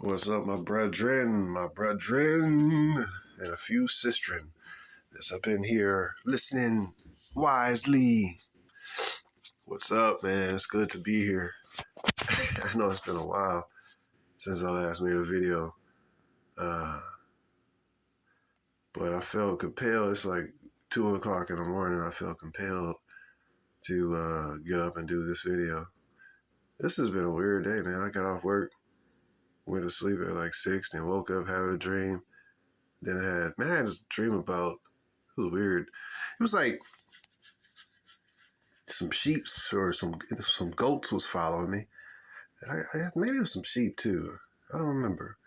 What's up, my brethren, and a few sistren that's up in here listening wisely. What's up, man? It's good to be here. I know it's been a while since I last made a video, but I felt compelled. It's like 2 o'clock in the morning. I felt compelled to get up and do this video. This has been a weird day, man. I got off work, went to sleep at like 6, then woke up, had a dream. Then I had this dream about, it was weird. It was like some sheeps or some goats was following me. Maybe it was some sheep too. I don't remember.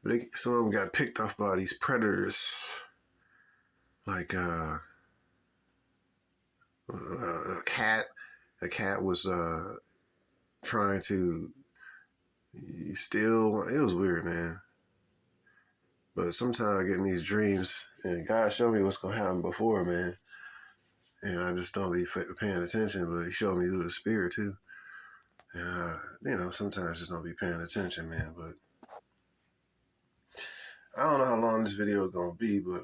But some of them got picked off by these predators. Like a cat. A cat was trying to steal. It was weird, man. But sometimes I get in these dreams, and God showed me what's going to happen before, man. And I just don't be paying attention, but he showed me through the spirit, too. And, sometimes just don't be paying attention, man. But I don't know how long this video is going to be, but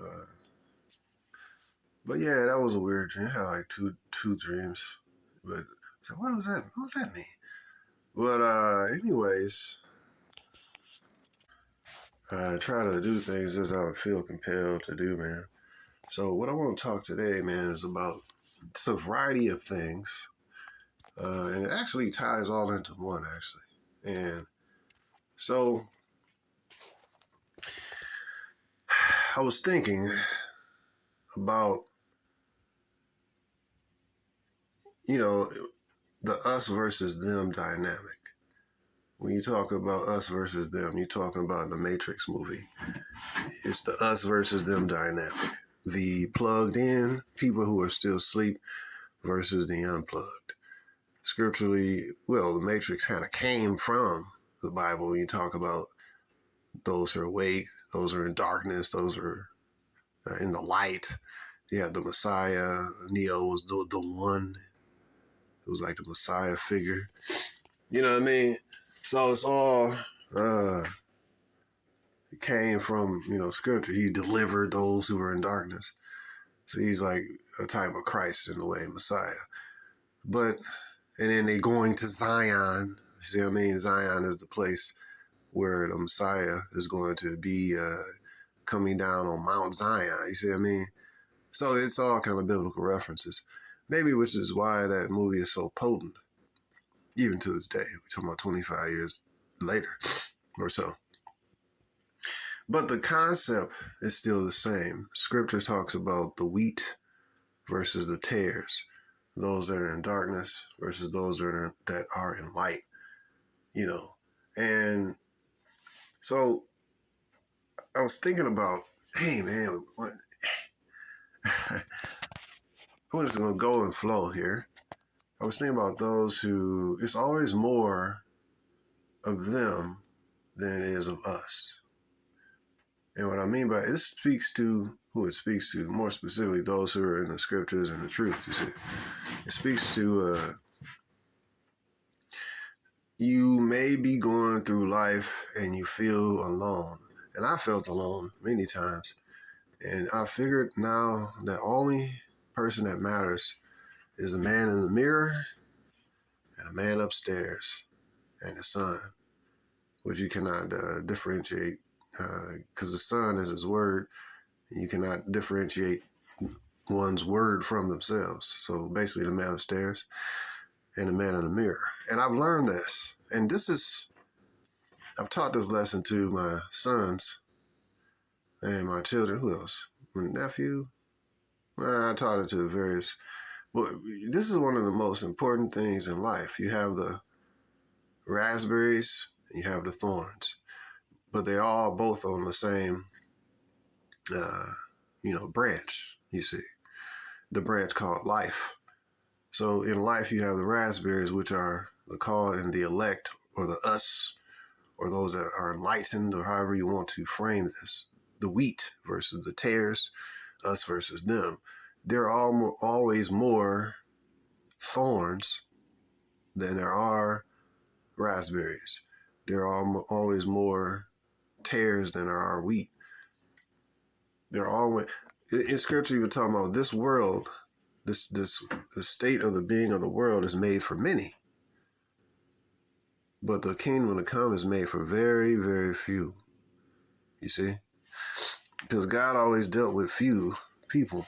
yeah, that was a weird dream. I had like two dreams. But so what was that? What does that mean? But anyways, I try to do things as I would feel compelled to do, man. So what I want to talk today, man, is about a variety of things. And it actually ties all into one, actually. And so I was thinking about, the us versus them dynamic. When you talk about us versus them, you're talking about the Matrix movie. It's the us versus them dynamic. The plugged in people who are still asleep versus the unplugged. Scripturally, the Matrix kind of came from the Bible. When you talk about those who are awake, those who are in darkness, those who are in the light. You have the Messiah. Neo was the one. It was like the Messiah figure. You know what I mean? So it's all, it came from, scripture. He delivered those who were in darkness. So he's like a type of Christ in a way, Messiah. And then they're going to Zion. You see what I mean? Zion is the place where the Messiah is going to be coming down on Mount Zion. You see what I mean? So it's all kind of biblical references. Maybe which is why that movie is so potent, even to this day. We're talking about 25 years later or so. But the concept is still the same. Scripture talks about the wheat versus the tares, those that are in darkness versus those that are in light, And so I was thinking about, hey, man, I'm just going to go and flow here. I was thinking about those who, it's always more of them than it is of us. And what I mean by it speaks to who it speaks to, more specifically those who are in the scriptures and the truth, you see. It speaks to, you may be going through life and you feel alone. And I felt alone many times. And I figured now that only person that matters is a man in the mirror and a man upstairs and the sun, which you cannot differentiate because the sun is his word. And you cannot differentiate one's word from themselves. So basically the man upstairs and the man in the mirror. And I've learned this. And I've taught this lesson to my sons and my children. Who else? My nephew. I taught it to various. But this is one of the most important things in life. You have the raspberries and you have the thorns. But they're all both on the same, branch, you see. The branch called life. So in life, you have the raspberries, which are the called and the elect, or the us, or those that are enlightened, or however you want to frame this. The wheat versus the tares, us versus them. There are always more thorns than there are raspberries. There are always more tares than there are wheat. They're always in scripture even talking about this world, the state of the being of the world is made for many. But the kingdom to come is made for very, very few. You see? Because God always dealt with few people.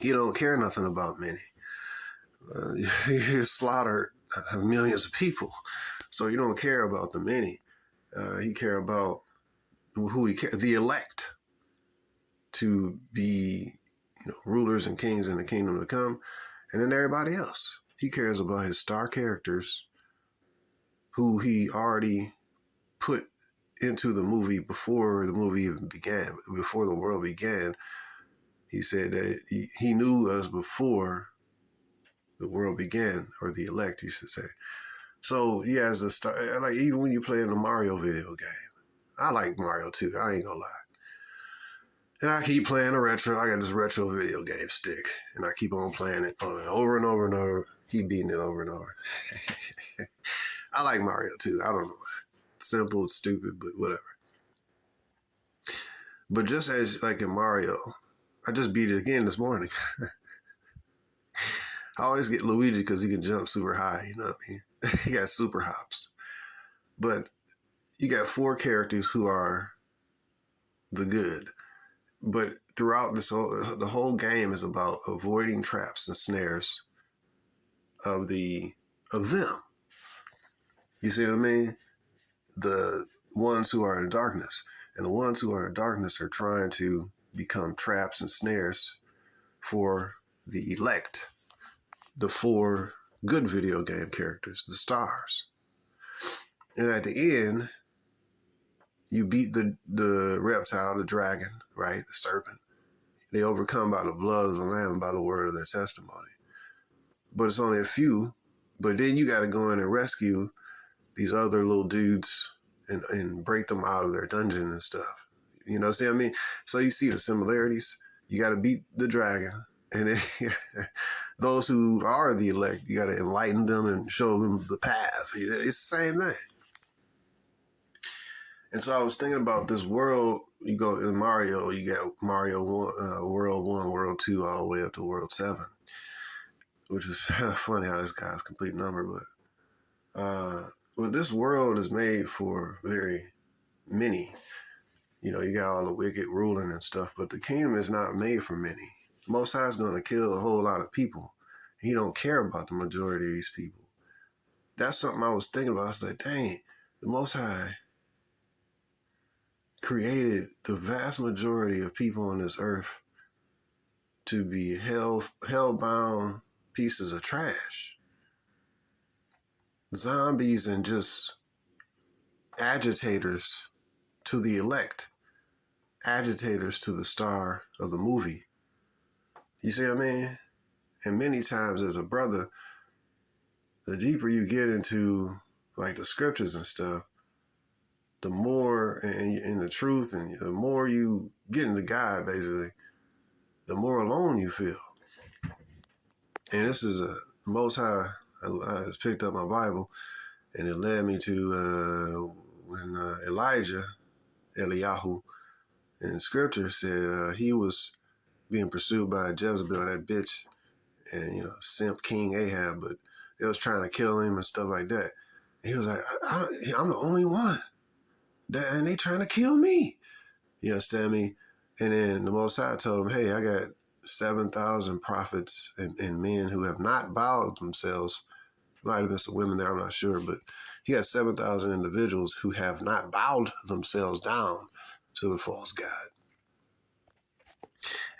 He don't care nothing about many. He slaughtered millions of people. So you don't care about the many. He care about who he cares, the elect, to be rulers and kings in the kingdom to come, and then everybody else. He cares about his star characters who he already put into the movie before the movie even began, before the world began. He said that he knew us before the world began, or the elect, you should say. So he has a star, like even when you play in the Mario video game. I like Mario too, I ain't gonna lie. And I keep playing the retro. I got this retro video game stick, and I keep on playing it over and over and over. Keep beating it over and over. I like Mario too. I don't know why. Simple, stupid, but whatever. But just as like in Mario, I just beat it again this morning. I always get Luigi because he can jump super high. You know what I mean? He got super hops. But you got 4 characters who are the good. But throughout the whole game is about avoiding traps and snares of them. You see what I mean? The ones who are in darkness. And the ones who are in darkness are trying to become traps and snares for the elect. The 4 good video game characters, the stars. And at the end, you beat the reptile, the dragon, right? The serpent. They overcome by the blood of the Lamb, by the word of their testimony. But it's only a few. But then you got to go in and rescue these other little dudes and break them out of their dungeon and stuff. You know, see what I mean? So you see the similarities. You got to beat the dragon. And then those who are the elect, you got to enlighten them and show them the path. It's the same thing. And so I was thinking about this world. You go in Mario, you got Mario 1, World 1, World 2, all the way up to World 7, which is funny how this guy's complete number. But this world is made for very many. You know, you got all the wicked ruling and stuff, but the kingdom is not made for many. Most High is going to kill a whole lot of people. He don't care about the majority of these people. That's something I was thinking about. I was like, dang, the Most High created the vast majority of people on this earth to be hell-bound pieces of trash. Zombies and just agitators to the elect. Agitators to the star of the movie. You see what I mean? And many times as a brother, the deeper you get into like the scriptures and stuff, the more in the truth, and the more you get into God, basically, the more alone you feel. And this is a Most High. I just picked up my Bible, and it led me to when Eliyahu, in Scripture said he was being pursued by Jezebel, that bitch, and simp King Ahab, but they was trying to kill him and stuff like that. And he was like, I'm the only one. And they trying to kill me. You understand me? And then the Most High told him, hey, I got 7,000 prophets and men who have not bowed themselves. Might have been some women there, I'm not sure. But he got 7,000 individuals who have not bowed themselves down to the false god.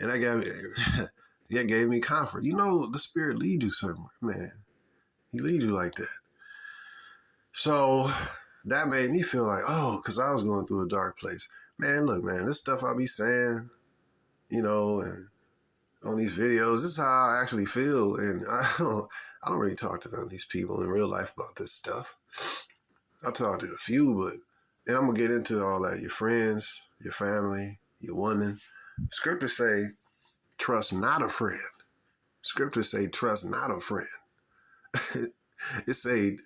And that gave me comfort. The Spirit leads you somewhere, man. He leads you like that. So that made me feel like, because I was going through a dark place. Man, look, man, this stuff I be saying, and on these videos, this is how I actually feel. And I don't really talk to none of these people in real life about this stuff. I talk to a few, and I'm going to get into all that. Your friends, your family, your woman. Scriptures say, trust not a friend. Scriptures say, trust not a friend. It say,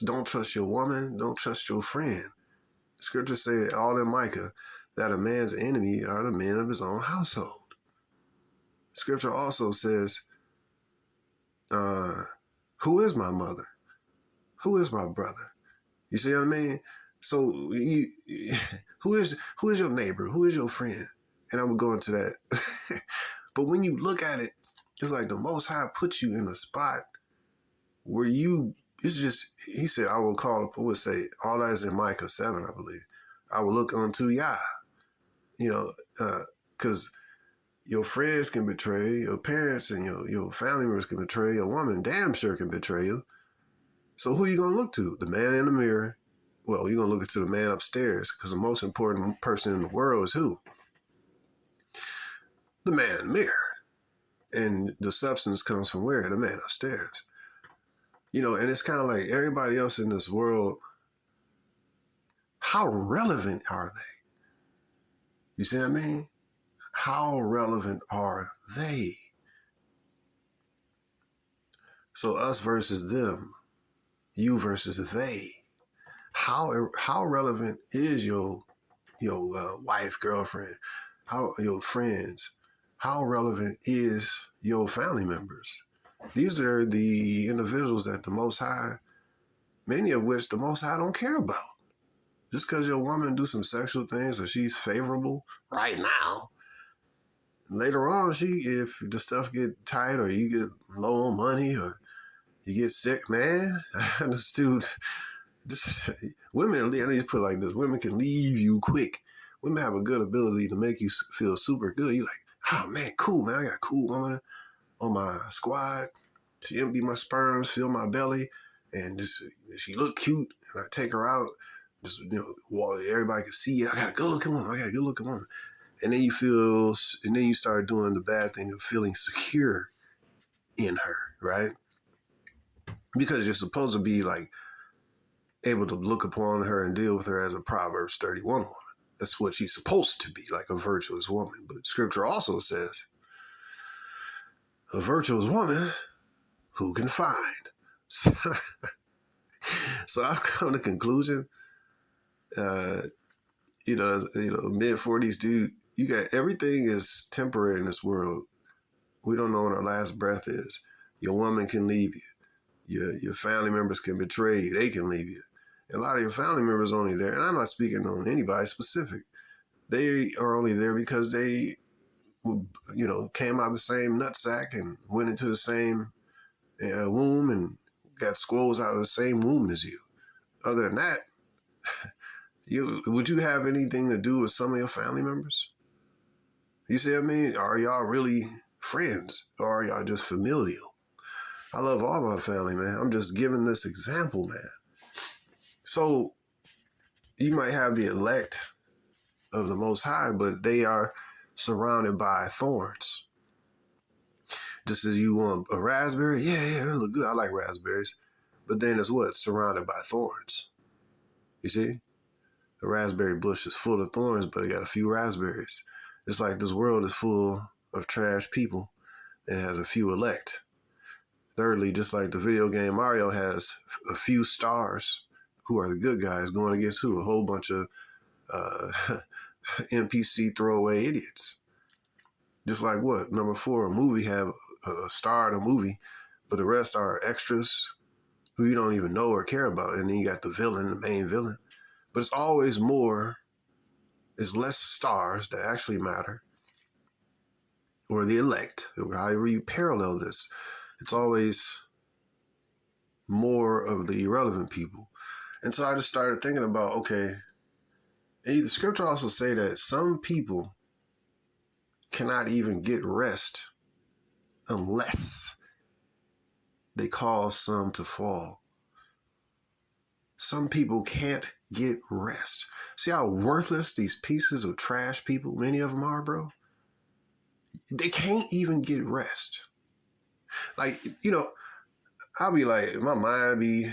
don't trust your woman, don't trust your friend. Scripture say all in Micah that a man's enemy are the men of his own household. Scripture also says, who is my mother? Who is my brother? You see what I mean? So who is your neighbor? Who is your friend? And I'm going to go into that. But when you look at it, it's like the Most High puts you in a spot where it's just, he said, I will call up, I would say, all that is in Micah 7, I believe. I will look unto Yah, because your friends can betray you, your parents and your family members can betray you, your woman damn sure can betray you. So who are you going to look to? The man in the mirror? Well, you're going to look to the man upstairs, because the most important person in the world is who? The man in the mirror. And the substance comes from where? The man upstairs. And it's kind of like everybody else in this world, how relevant are they? You see what I mean? How relevant are they? So us versus them, you versus they. How relevant is your wife, girlfriend, your friends? How relevant is your family members? These are the individuals that the Most High, many of which the Most High don't care about. Just because your woman do some sexual things or she's favorable right now, later on, if the stuff get tight or you get low on money or you get sick, man, I understood. Women, let me just put it like this. Women can leave you quick. Women have a good ability to make you feel super good. You're like, oh man, cool, man. I got a cool woman on my squad. She emptied my sperms, filled my belly, and she looked cute. And I take her out, everybody can see. I got a good looking woman. And then you start doing the bad thing of feeling secure in her, right? Because you're supposed to be like able to look upon her and deal with her as a Proverbs 31 woman. That's what she's supposed to be, like a virtuous woman. But Scripture also says, a virtuous woman, who can find? So I've come to the conclusion, mid-40s dude, you got everything is temporary in this world. We don't know when our last breath is. Your woman can leave you. Your family members can betray you. They can leave you. And a lot of your family members are only there, and I'm not speaking on anybody specific. They are only there because they, came out of the same nutsack and went into the same womb and got squirrels out of the same womb as you. Other than that, would you have anything to do with some of your family members? You see what I mean? Are y'all really friends, or are y'all just familial? I love all my family, man. I'm just giving this example, man. So you might have the elect of the Most High, but they are surrounded by thorns. Just as you want a raspberry, yeah, that look good. I like raspberries. But then it's what? Surrounded by thorns. You see? The raspberry bush is full of thorns, but it got a few raspberries. It's like this world is full of trash people and has a few elect. Thirdly, just like the video game Mario has a few stars who are the good guys going against who? A whole bunch of NPC throwaway idiots. Just like what? Number 4, a movie have a star in a movie, but the rest are extras who you don't even know or care about. And then you got the villain, the main villain. But it's less stars that actually matter, or the elect, or however you parallel this. It's always more of the irrelevant people. And so I just started thinking about, okay, the scripture also say that some people cannot even get rest unless they cause some to fall. Some people can't get rest. See how worthless these pieces of trash people, many of them are, bro? They can't even get rest. Like, I'll be like, my mind be,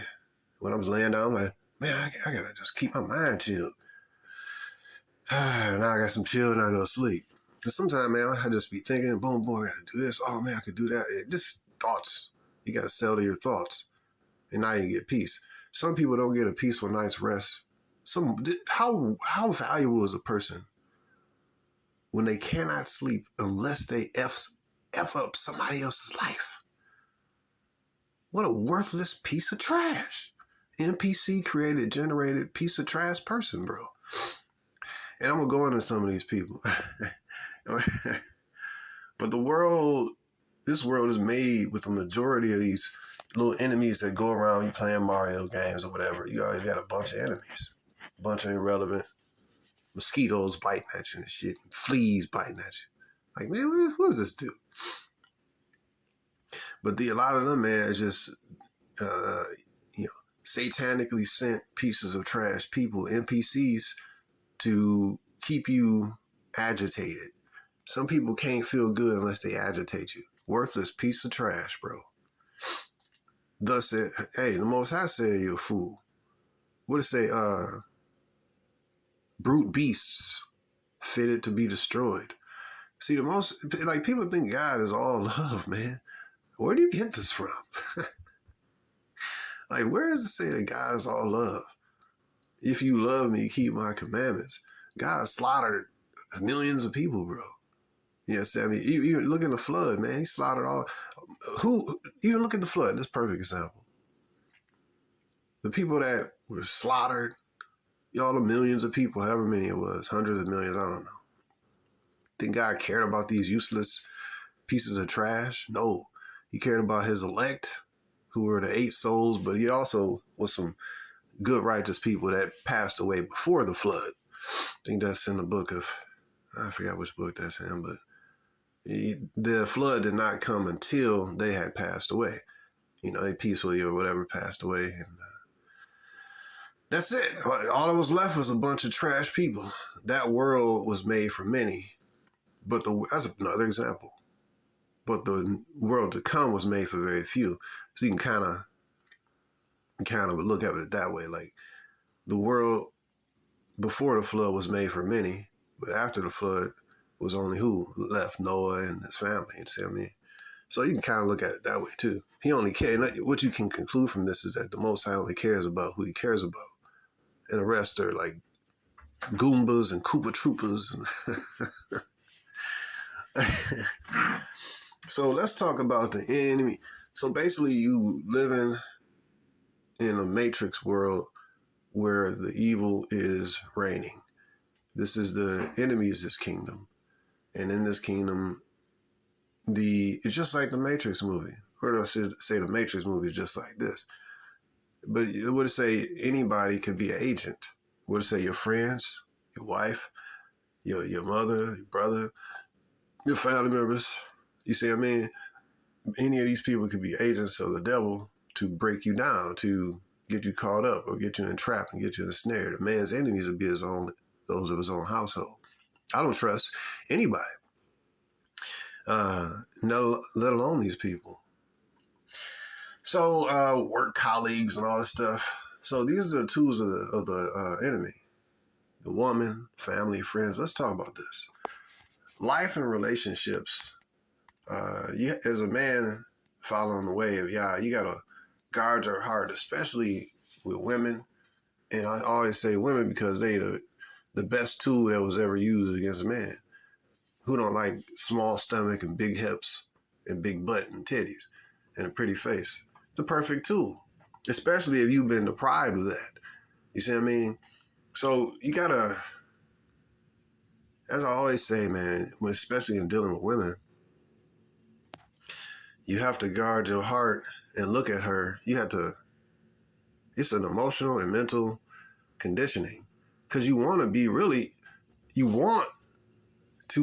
when I'm laying down, I'm like, man, I gotta just keep my mind chilled. Now I got some chill and I go to sleep. Because sometimes, man, I just be thinking, boom, I gotta do this. Oh, man, I could do that. Just thoughts. You gotta settle your thoughts. And now you get peace. Some people don't get a peaceful night's rest How valuable is a person when they cannot sleep unless they f up somebody else's life? What a worthless piece of trash. NPC created, generated piece of trash person, bro. And I'm going to go into some of these people. But this world is made with a majority of these little enemies that go around you playing Mario games or whatever. You always got a bunch of enemies. A bunch of irrelevant mosquitoes biting at you and shit. And fleas biting at you. Like, man, what does this do? But a lot of them, man, is just, satanically sent pieces of trash people, NPCs, to keep you agitated. Some people can't feel good unless they agitate you. Worthless piece of trash, bro. Thus said, hey, the Most High said you're a fool. What it say? Brute beasts fitted to be destroyed. See, people think God is all love, man. Where do you get this from? Like, where does it say that God is all love? If you love me, keep my commandments. God slaughtered millions of people, bro. You know what I'm saying? Even look at the flood, man. He slaughtered all. Even look at the flood. That's a perfect example. The people that were slaughtered, all the millions of people, however many it was, hundreds of millions, I don't know. Think God cared about these useless pieces of trash? No. He cared about his elect, who were the 8 souls, but he also was some good, righteous people that passed away before the flood. I think that's in the book of, I forgot which book that's in, but the flood did not come until they had passed away. They peacefully or whatever passed away. And that's it. All that was left was a bunch of trash people. That world was made for many, but that's another example. But the world to come was made for very few. So you can kind of look at it that way. Like, the world before the flood was made for many, but after the flood was only who left? Noah and his family. You see what I mean? So you can kind of look at it that way too. He only cares. What you can conclude from this is that the Most High only cares about who he cares about. And the rest are like Goombas and Koopa Troopas. So let's talk about the enemy. So basically you living in a matrix world where the evil is reigning. This is the enemy is this kingdom. And in this kingdom, it's just like the Matrix movie. Or I should say the Matrix movie is just like this. But it would say anybody could be an agent. Would it say your friends, your wife, your mother, your brother, your family members. You see what I mean? Any of these people could be agents of the devil to break you down, to get you caught up or get you entrapped and get you ensnared. A man's enemies would be those of his own household. I don't trust anybody, no, let alone these people. So work colleagues and all this stuff. So these are the tools of the enemy. The woman, family, friends. Let's talk about this. Life and relationships. As a man following the way of Yah, you got to guard your heart, especially with women. And I always say women because they the best tool that was ever used against a man. Who don't like small stomach and big hips and big butt and titties and a pretty face? The perfect tool, especially if you've been deprived of that. You see what I mean? So you gotta, as I always say, man, especially in dealing with women, you have to guard your heart and look at her. It's an emotional and mental conditioning because you want to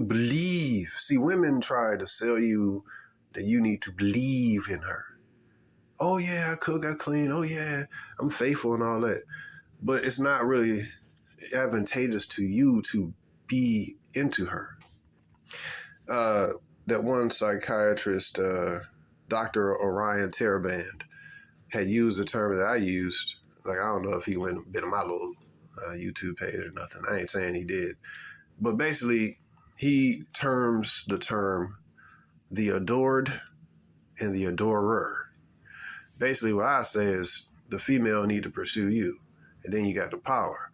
believe. See, women try to sell you that you need to believe in her. Oh yeah, I cook, I clean. Oh yeah, I'm faithful and all that. But it's not really advantageous to you to be into her. That one psychiatrist, Dr. Orion Teraband, had used the term that I used. Like, I don't know if he went and been on my little YouTube page or nothing. I ain't saying he did. But basically, he terms the term the adored and the adorer. Basically, what I say is the female need to pursue you, and then you got the power.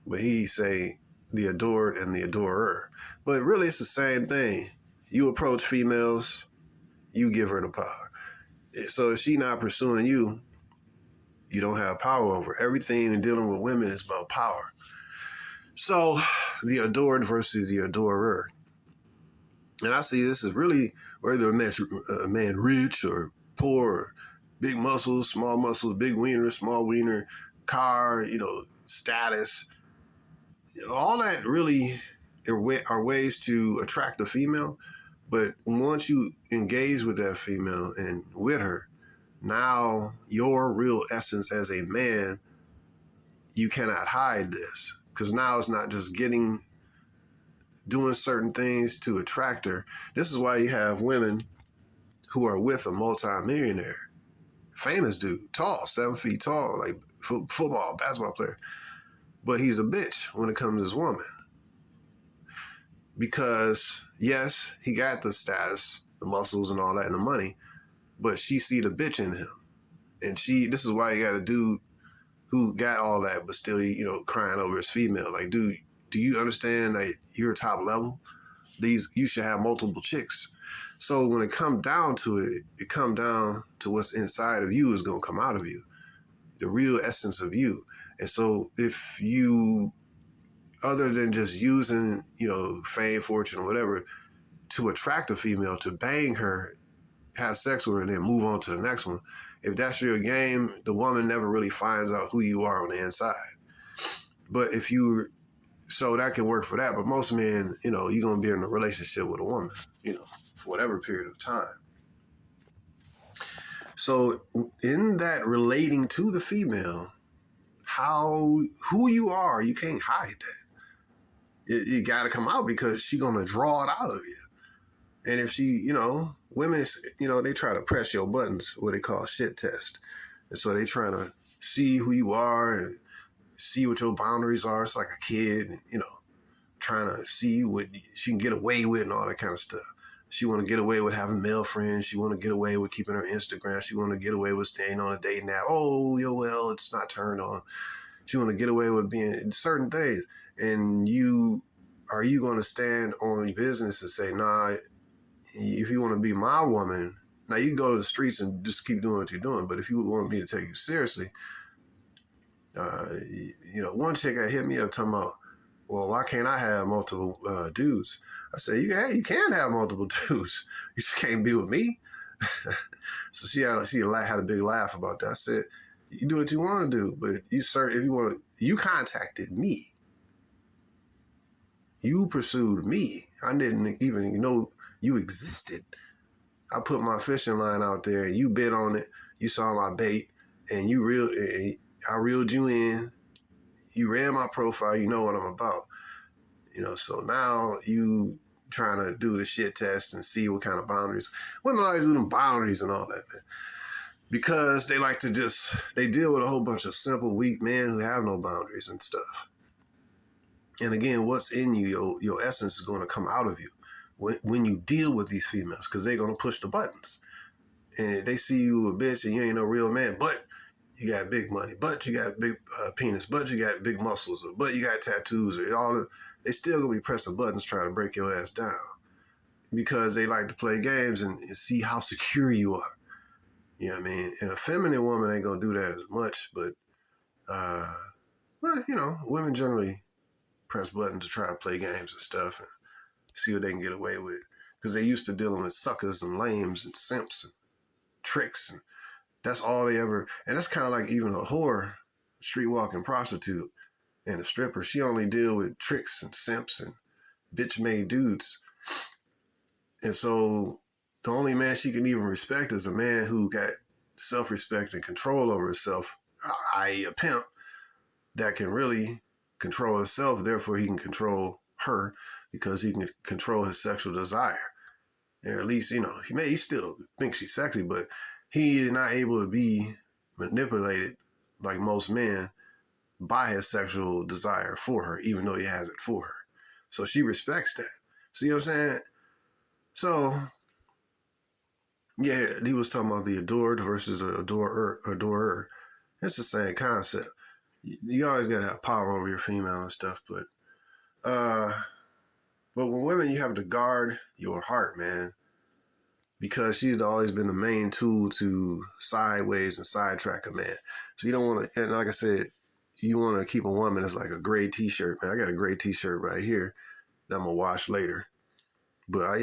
but he say the adored and the adorer. But really, it's the same thing. You approach females, you give her the power. So if she not pursuing you, you don't have power over her. Everything in dealing with women is about power. So the adored versus the adorer. And I see this is really whether a man rich or poor, or big muscles, big wiener, small wiener, car, status. All that really are ways to attract a female. But once you engage with that female and with her, now your real essence as a man, you cannot hide this. Because now it's not just doing certain things to attract her. This is why you have women who are with a multi-millionaire, famous dude, tall, 7 feet tall, like football, basketball player. But he's a bitch when it comes to his woman. Because, yes, he got the status, the muscles and all that and the money, but she see the bitch in him. And this is why you got a dude who got all that, but still, crying over his female. Like, dude, do you understand that you're top level? You should have multiple chicks. So when it come down to it, it come down to what's inside of you is going to come out of you, the real essence of you. And so if you, other than just using, fame, fortune, or whatever, to attract a female, to bang her, have sex with her, and then move on to the next one, if that's your game, the woman never really finds out who you are on the inside. But so that can work for that. But most men, you're going to be in a relationship with a woman, for whatever period of time. So in that relating to the female, who you are, you can't hide that. You got to come out because she's going to draw it out of you. And if she, women, they try to press your buttons, what they call shit test. And so they trying to see who you are and see what your boundaries are. It's like a kid, trying to see what she can get away with and all that kind of stuff. She want to get away with having male friends. She want to get away with keeping her Instagram. She want to get away with staying on a dating app. Oh, well, it's not turned on. She want to get away with being certain things. And are you going to stand on your business and say, nah, if you want to be my woman, now you can go to the streets and just keep doing what you're doing. But if you want me to take you seriously, one chick that hit me up talking about, well, why can't I have multiple dudes? I said, you can have multiple dudes. You just can't be with me. So she had a big laugh about that. I said, you do what you want to do, but you contacted me. You pursued me. I didn't even know you existed. I put my fishing line out there and you bit on it. You saw my bait and I reeled you in. You read my profile. You know what I'm about. So now you trying to do the shit test and see what kind of boundaries. Women always do them boundaries and all that, man. Because they like to they deal with a whole bunch of simple, weak men who have no boundaries and stuff. And again, what's in you, your essence is going to come out of you when you deal with these females, because they're going to push the buttons. And they see you a bitch and you ain't no real man, but you got big money, but you got big penis, but you got big muscles, but you got tattoos, or they still going to be pressing buttons trying to break your ass down because they like to play games and see how secure you are. You know what I mean? And a feminine woman ain't going to do that as much, but, women generally press buttons to try to play games and stuff and see what they can get away with, because they used to dealing with suckers and lames and simps and tricks, and that's all they ever. And that's kind of like even a whore, street-walking prostitute, and a stripper. She only deal with tricks and simps and bitch-made dudes. And so the only man she can even respect is a man who got self-respect and control over himself, i.e. a pimp, that can really control himself. Therefore, he can control her because he can control his sexual desire. Or at least, he still thinks she's sexy, but he is not able to be manipulated like most men by his sexual desire for her, even though he has it for her. So she respects that. See what I'm saying? So, yeah, he was talking about the adored versus the adorer. It's the same concept. You always got to have power over your female and stuff, but when women, you have to guard your heart, man, because she's always been the main tool to sideways and sidetrack a man. So you don't want to, and like I said, you want to keep a woman that's like a gray t-shirt, man. I got a gray t-shirt right here that I'm gonna wash later. But I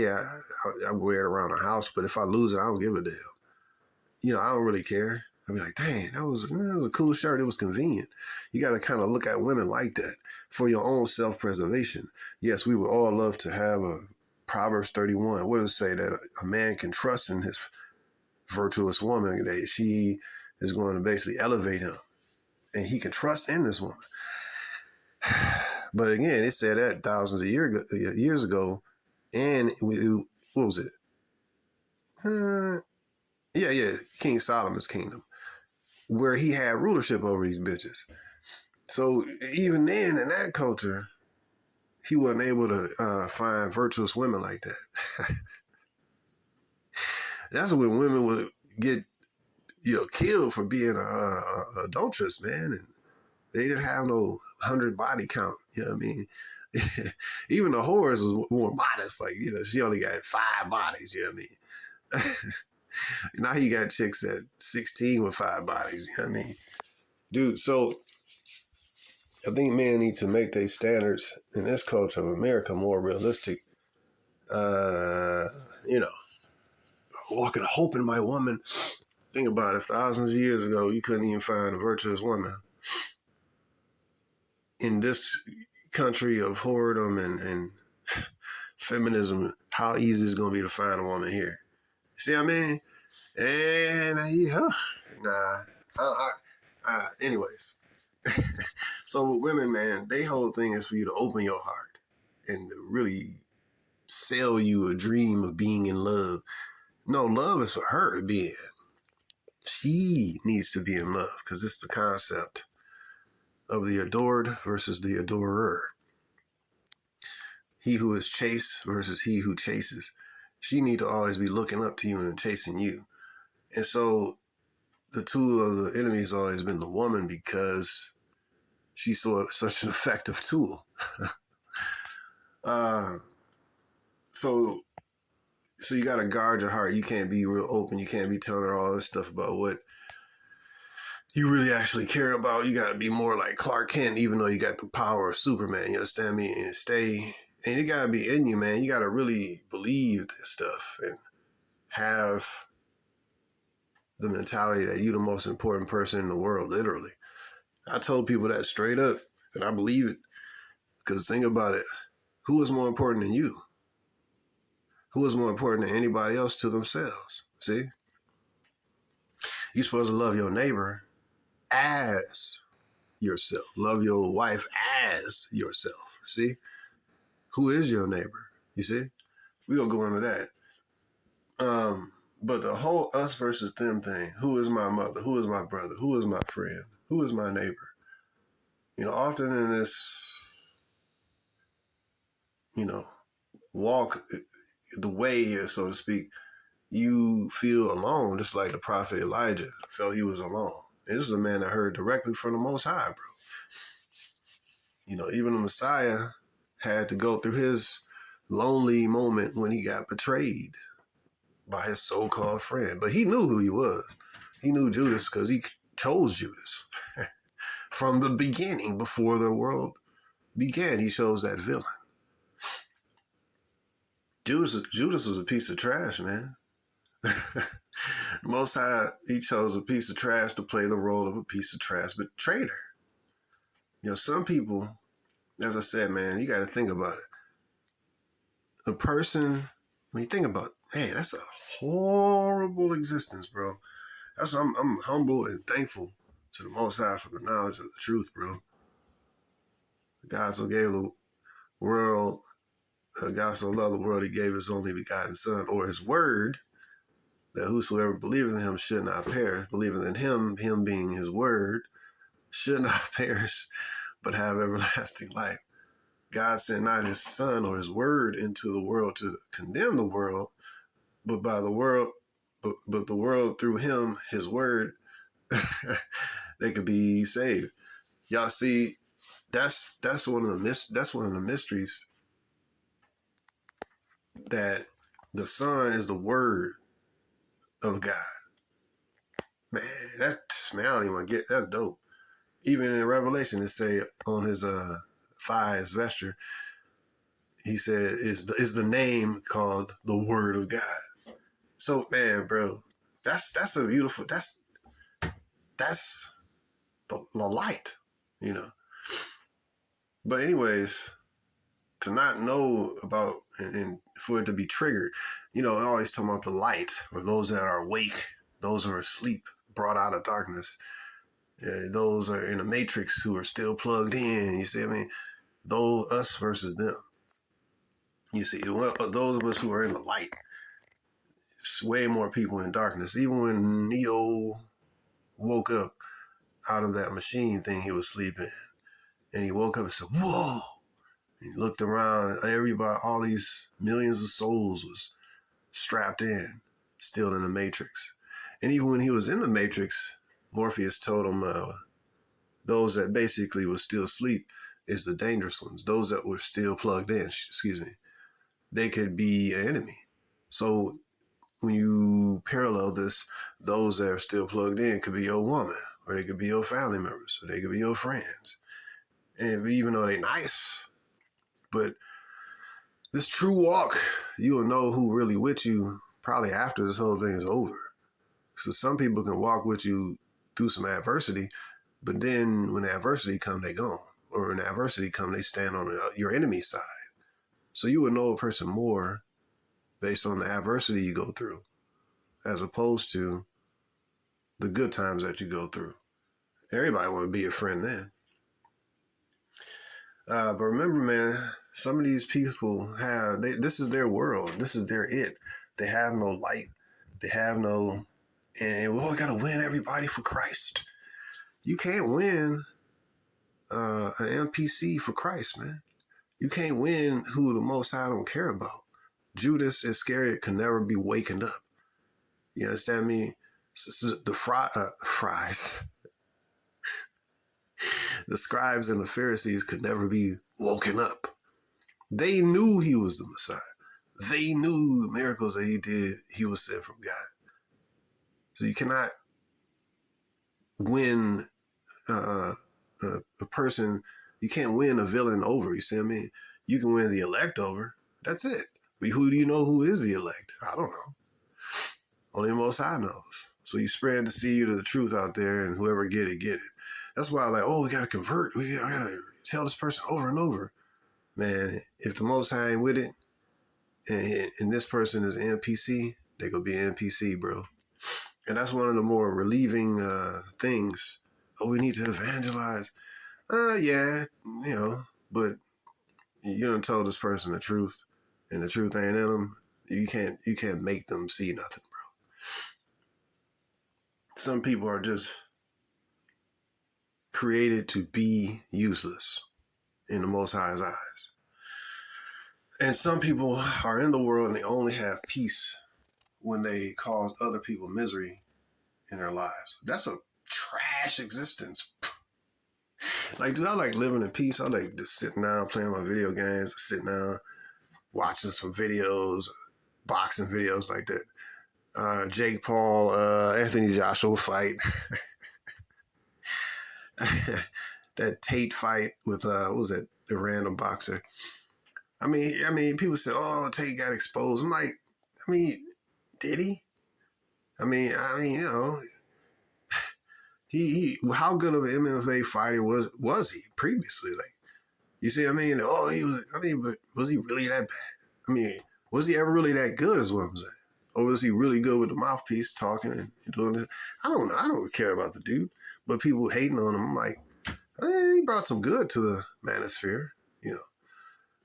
wear it around the house. But if I lose it, I don't give a damn. I don't really care. I'd be like, dang, that was a cool shirt. It was convenient. You got to kind of look at women like that for your own self-preservation. Yes, we would all love to have a Proverbs 31. What does it say? That a man can trust in his virtuous woman, that she is going to basically elevate him. And he can trust in this woman. But again, it said that thousands of years ago. And what was it? King Solomon's kingdom, where he had rulership over these bitches. So even then, in that culture, he wasn't able to find virtuous women like that. That's when women would get, killed for being a adulteress, man, and they didn't have no 100 body count. You know what I mean? Even the whores was more modest. Like, she only got 5 bodies. You know what I mean? Now you got chicks at 16 with 5 bodies. You know what I mean? Dude, so I think men need to make their standards in this culture of America more realistic. Walking, hoping my woman. Think about it. Thousands of years ago, you couldn't even find a virtuous woman. In this country of whoredom and feminism, how easy is it going to be to find a woman here? See what I mean? And anyways. So with women, man, their whole thing is for you to open your heart and really sell you a dream of being in love. No, love is for her to be in. She needs to be in love because it's the concept of the adored versus the adorer. He who is chased versus he who chases. She need to always be looking up to you and chasing you. And so the tool of the enemy has always been the woman because she's such an effective tool. So you got to guard your heart. You can't be real open. You can't be telling her all this stuff about what you really actually care about. You got to be more like Clark Kent, even though you got the power of Superman. You understand me? And it got to be in you, man. You got to really believe this stuff and have the mentality that you're the most important person in the world, literally. I told people that straight up, and I believe it. Because think about it. Who is more important than you? Who is more important than anybody else to themselves? See? You're supposed to love your neighbor as yourself. Love your wife as yourself. See? Who is your neighbor? You see? We're going to go into that. But the whole us versus them thing, who is my mother? Who is my brother? Who is my friend? Who is my neighbor? Often in this, walk the way here, so to speak, you feel alone, just like the prophet Elijah felt he was alone. And this is a man that heard directly from the Most High, bro. Even the Messiah had to go through his lonely moment when he got betrayed by his so-called friend. But he knew who he was. He knew Judas because he chose Judas. From the beginning, before the world began, he chose that villain. Judas was a piece of trash, man. Most High, he chose a piece of trash to play the role of a piece of trash, but traitor. Some people, as I said, man, you got to think about it. A person, when you think about it, man, that's a horrible existence, bro. I'm humble and thankful to the Most High for the knowledge of the truth, bro. God so gave the world, God so loved the world, he gave his only begotten son, or his word, that whosoever believeth in him should not perish. Believeth in him being his word, should not perish, but have everlasting life. God sent not his son or his word into the world to condemn the world, but by the world, but the world through him, his word, they could be saved. Y'all see, that's one of the mysteries, that the Son is the Word of God. Man, I don't even want to get, that's dope. Even in Revelation, it say on his thigh, his vesture, he said is the name called the Word of God. So man, bro, that's a beautiful, that's the light, you know. But anyways, to not know about and for it to be triggered, you know, I always talk about the light, or those that are awake, those who are asleep, brought out of darkness. Those are in the matrix who are still plugged in. You see, I mean, though us versus them. You see, those of us who are in the light, it's way more people in darkness. Even when Neo woke up out of that machine thing he was sleeping, and he woke up and said, "Whoa!" He looked around. Everybody, all these millions of souls was strapped in, still in the matrix. And even when he was in the matrix, Morpheus told him, those that basically were still asleep is the dangerous ones. Those that were still plugged in, they could be an enemy. So when you parallel this, those that are still plugged in could be your woman, or they could be your family members, or they could be your friends. And even though they're nice, but this true walk, you will know who really with you probably after this whole thing is over. So some people can walk with you through some adversity, but then when the adversity come, they gone. Or when the adversity come, they stand on your enemy's side. So you would know a person more based on the adversity you go through, as opposed to the good times that you go through. Everybody want to be your friend then. But remember, man, some of these people this is their world. This is their it. They have no light. They have no, and we got to win everybody for Christ. You can't win an NPC for Christ, man. You can't win who the Most High don't care about. Judas Iscariot can never be wakened up. You understand me? So the fries, the scribes and the Pharisees could never be woken up. They knew he was the Messiah. They knew the miracles that he did, he was sent from God. So you cannot win a person, you can't win a villain over. You see what I mean? You can win the elect over. That's it. But who do you know who is the elect? I don't know. Only the Most High knows. So you spread the seed of the truth out there, and whoever get it, get it. That's why I'm like, we got to convert. I got to tell this person over and over. Man, if the Most High ain't with it, and this person is NPC, they gonna be NPC, bro. And that's one of the more relieving things. We need to evangelize. Yeah, you know, but you done told this person the truth, and the truth ain't in them. You can't make them see nothing, bro. Some people are just created to be useless in the Most High's eyes. And some people are in the world and they only have peace when they cause other people misery in their lives. That's a trash existence. Like, dude, I like living in peace. I like just sitting down, playing my video games, sitting down, watching some videos, boxing videos like that. Jake Paul, Anthony Joshua fight. That Tate fight with, what was that, the random boxer. I mean, people say, Tate got exposed. I'm like, did he? I mean, you know, he how good of an MMA fighter was he previously? Like, you see what I mean? He was. But was he really that bad? I mean, was he ever really that good? Is what I'm saying. Or was he really good with the mouthpiece, talking and doing this? I don't know. I don't care about the dude, but people hating on him. I'm like, he brought some good to the manosphere, you know.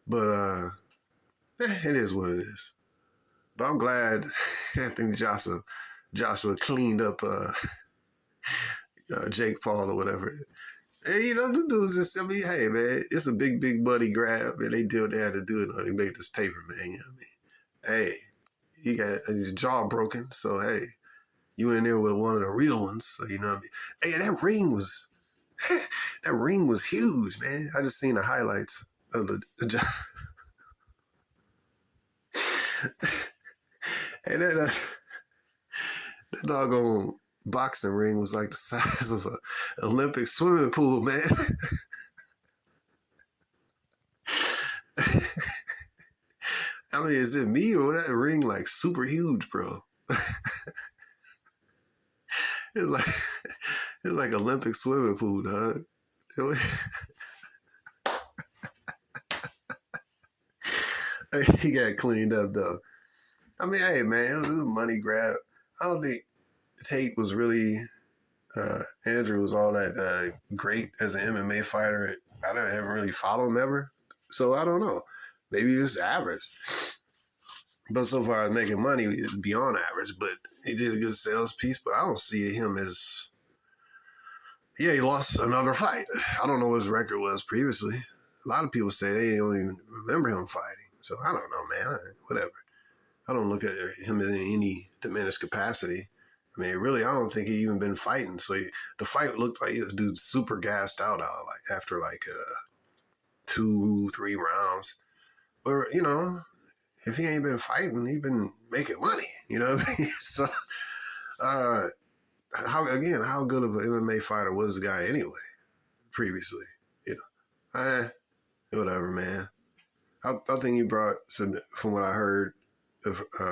But it is what it is. But I'm glad Anthony Joshua cleaned up Jake Paul or whatever. And, you know, the dudes just, hey, man, it's a big buddy grab, and they did what they had to do, and they made this paper, man, you know what I mean? Hey, he got his jaw broken, so, hey, you in there with one of the real ones, so you know what I mean? Hey, that ring was That ring was huge, man. I just seen the highlights of the and then that doggone boxing ring was like the size of an Olympic swimming pool, man. I mean, is it me or that ring like super huge, bro? It's like Olympic swimming pool, dog. He got cleaned up though. I mean, hey man, it was a money grab. I don't think Tate was really Andrew was all that great as an MMA fighter. I haven't really followed him ever, so I don't know. Maybe he was average, but so far as making money, it's beyond average. But he did a good sales piece. But I don't see him as. Yeah, he lost another fight. I don't know what his record was previously. A lot of people say they don't even remember him fighting. So I don't know, man. Whatever. I don't look at him in any diminished capacity. I mean, really, I don't think he even been fighting. So the fight looked like this dude super gassed out like after like 2-3 rounds. But you know, if he ain't been fighting, he been making money. You know what I mean? So, how good of an MMA fighter was the guy anyway? Previously, you know, whatever, man. I think he brought some, from what I heard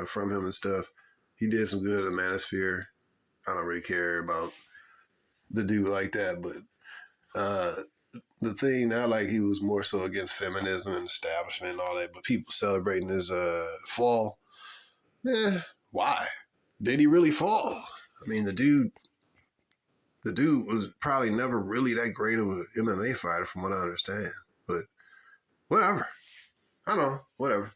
from him and stuff. He did some good in the manosphere. I don't really care about the dude like that, but the thing I like, he was more so against feminism and establishment and all that. But people celebrating his fall, why? Did he really fall? I mean, the dude was probably never really that great of an MMA fighter, from what I understand. But whatever, I don't know, whatever.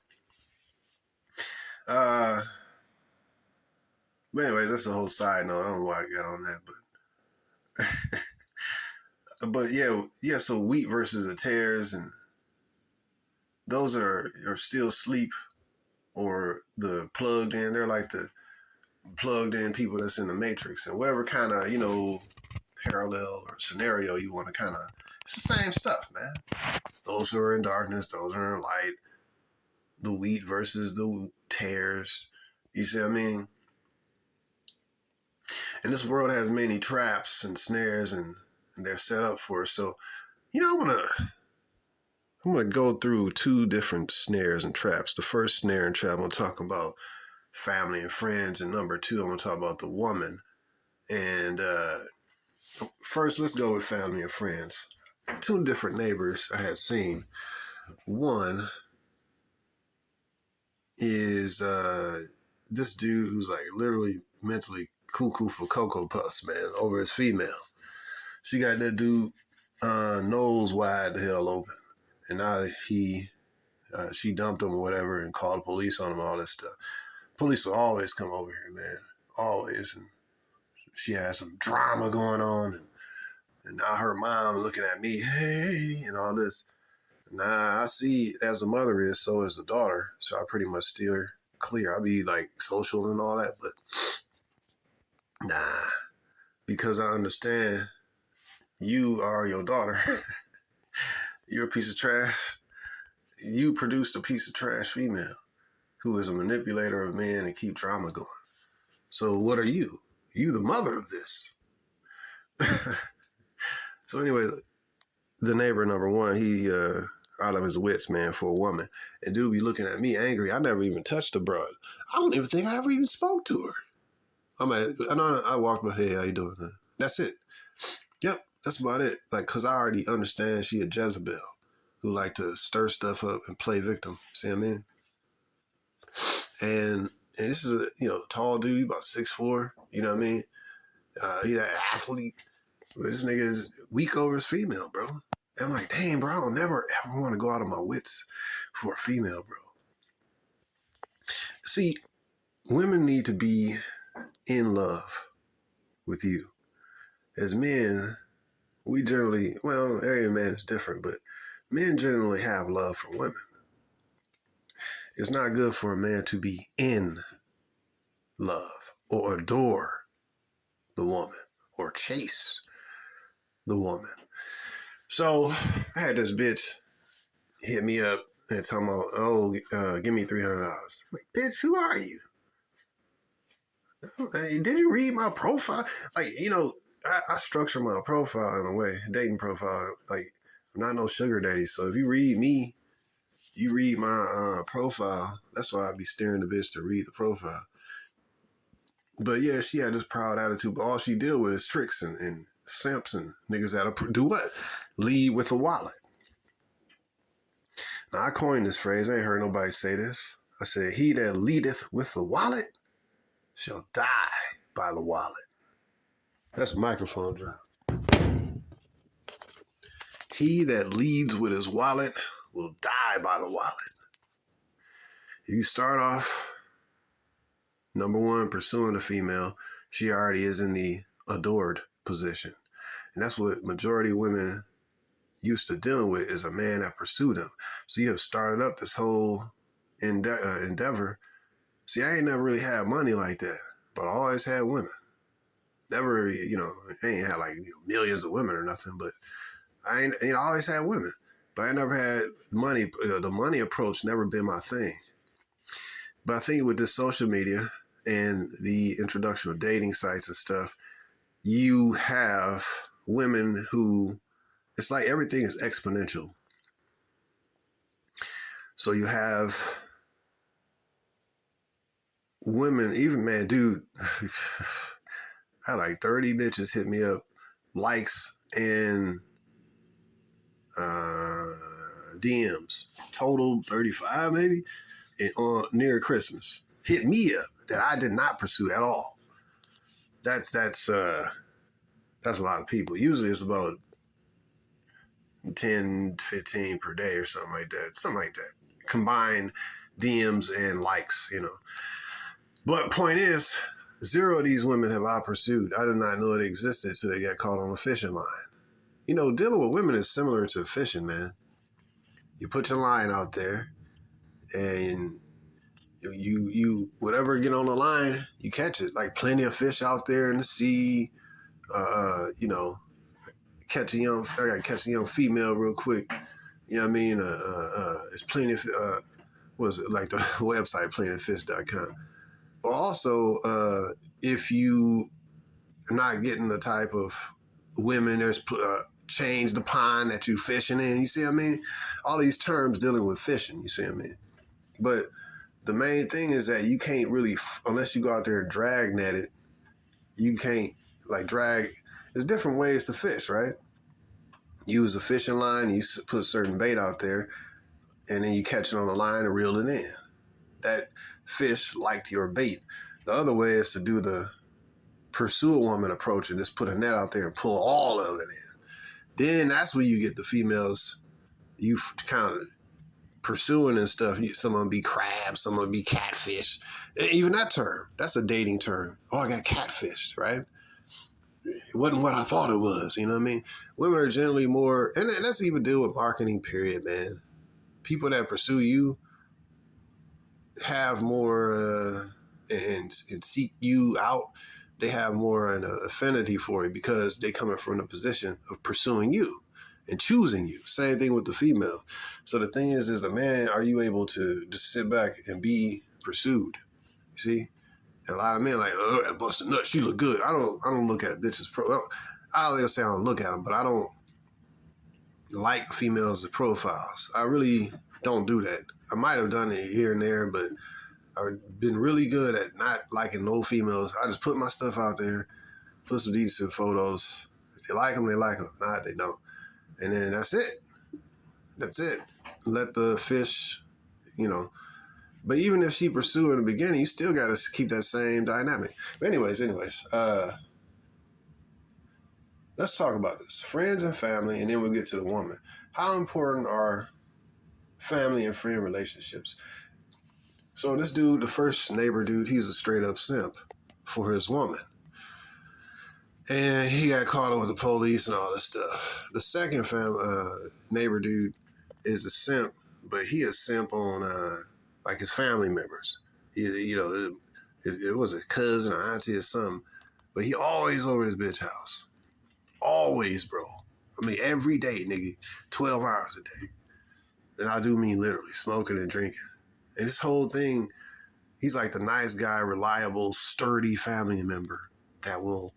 But anyways, that's a whole side note. I don't know why I got on that, but but yeah. So wheat versus the tares, and those are still sleep or the plugged in. They're like the plugged in people that's in the matrix, and whatever kind of parallel or scenario you want to kind of. It's the same stuff, man. Those who are in darkness, those who are in light. The wheat versus the tares. You see what I mean? And this world has many traps and snares, and they're set up for us. So, I'm gonna go through 2 different snares and traps. The first snare and trap, I'm gonna talk about family and friends, and number 2, I'm gonna talk about the woman. And first, let's go with family and friends. 2 different neighbors I had seen. One is this dude who's like literally mentally cuckoo for Cocoa Puffs, man, over his female. She got that dude nose wide the hell open. And now she dumped him or whatever and called the police on him, all this stuff. Police will always come over here, man. Always. And she had some drama going on. And now her mom looking at me, hey, and all this. Nah, I see as a mother is, so is the daughter. So I pretty much steer her clear. I'll be like social and all that, but nah, because I understand you are your daughter. You're a piece of trash. You produced a piece of trash female who is a manipulator of men and keep drama going. So what are you? You the mother of this. So anyway, the neighbor number 1, he out of his wits, man, for a woman. And dude be looking at me angry. I never even touched the broad. I don't even think I ever even spoke to her. I walked by, hey, how you doing? That's it. Yep, that's about it. Like, because I already understand she a Jezebel who like to stir stuff up and play victim. See what I mean? And this is a tall dude, about 6'4", you know what I mean? He's an athlete. This nigga is weak over his female, bro. And I'm like, dang, bro, I don't never ever want to go out of my wits for a female, bro. See, women need to be in love with you. As men, we generally, well, every man is different, but men generally have love for women. It's not good for a man to be in love or adore the woman or chase the woman. So I had this bitch hit me up and tell me, oh, give me $300. Like, bitch, who are you? Hey, did you read my profile? Like, I structure my profile in a way, dating profile. Like, I'm not no sugar daddy. So if you read me, you read my profile. That's why I be steering the bitch to read the profile. But yeah, she had this proud attitude. But all she deal with is tricks and simps and niggas that'll do what? Lead with a wallet. Now, I coined this phrase. I ain't heard nobody say this. I said, he that leadeth with the wallet shall die by the wallet. That's a microphone drop. He that leads with his wallet will die by the wallet. If you start off, number one, pursuing a female, she already is in the adored position. And that's what majority of women used to dealing with, is a man that pursued them. So you have started up this whole endeavor. See, I ain't never really had money like that, but I always had women. Never, I ain't had like millions of women or nothing, but I always had women. But I never had money. The money approach never been my thing. But I think with this social media and the introduction of dating sites and stuff, you have women who, it's like everything is exponential. So you have women, even, man, dude, I had like 30 bitches hit me up, likes and DMs, total 35 maybe, and near Christmas. Hit me up that I did not pursue at all. That's a lot of people. Usually it's about 10, 15 per day or something like that. Combined DMs and likes, But point is, zero of these women have I pursued. I did not know it existed until they got caught on a fishing line. Dealing with women is similar to fishing, man. You put your line out there and you whatever get on the line, you catch it. Like plenty of fish out there in the sea. I gotta catch a young female real quick. You know what I mean? It's plenty of what is it, like the website plentyoffish.com. Or also, if you are not getting the type of women, there's change the pond that you fishing in. You see what I mean? All these terms dealing with fishing. You see what I mean? But the main thing is that you can't really, unless you go out there and drag net it, you can't like drag. There's different ways to fish, right? Use a fishing line, you put certain bait out there, and then you catch it on the line and reel it in. That fish liked your bait. The other way is to do the pursue a woman approach and just put a net out there and pull all of it in. Then that's where you get the females you kind of pursuing and stuff. Some of them be crabs, some of them be catfish. Even that term, that's a dating term. Oh, I got catfished, right? It wasn't what I thought it was, you know what I mean? Women are generally more, and that's even deal with marketing, period, man. People that pursue you have more and seek you out. They have more an affinity for you because they coming from the position of pursuing you and choosing you. Same thing with the female. So the thing is the man, are you able to just sit back and be pursued? You see? And a lot of men like, oh, that busted nut, she look good. I don't look at bitches. I'll say I don't look at them, but I don't like females' profiles. I really don't do that. I might have done it here and there, but I've been really good at not liking no females. I just put my stuff out there, put some decent photos. If they like them, they like them. If not, they don't. And then that's it. That's it. Let the fish, But even if she pursue in the beginning, you still got to keep that same dynamic. But anyways, let's talk about this. Friends and family, and then we'll get to the woman. How important are family and friend relationships? So this dude, the first neighbor dude, he's a straight up simp for his woman. And he got caught up with the police and all this stuff. The second neighbor dude is a simp, but he a simp on like his family members. It was a cousin or auntie or something, but he always over this bitch house. Always, bro. I mean, every day, nigga, 12 hours a day. And I do mean literally, smoking and drinking. And this whole thing, he's like the nice guy, reliable, sturdy family member that will,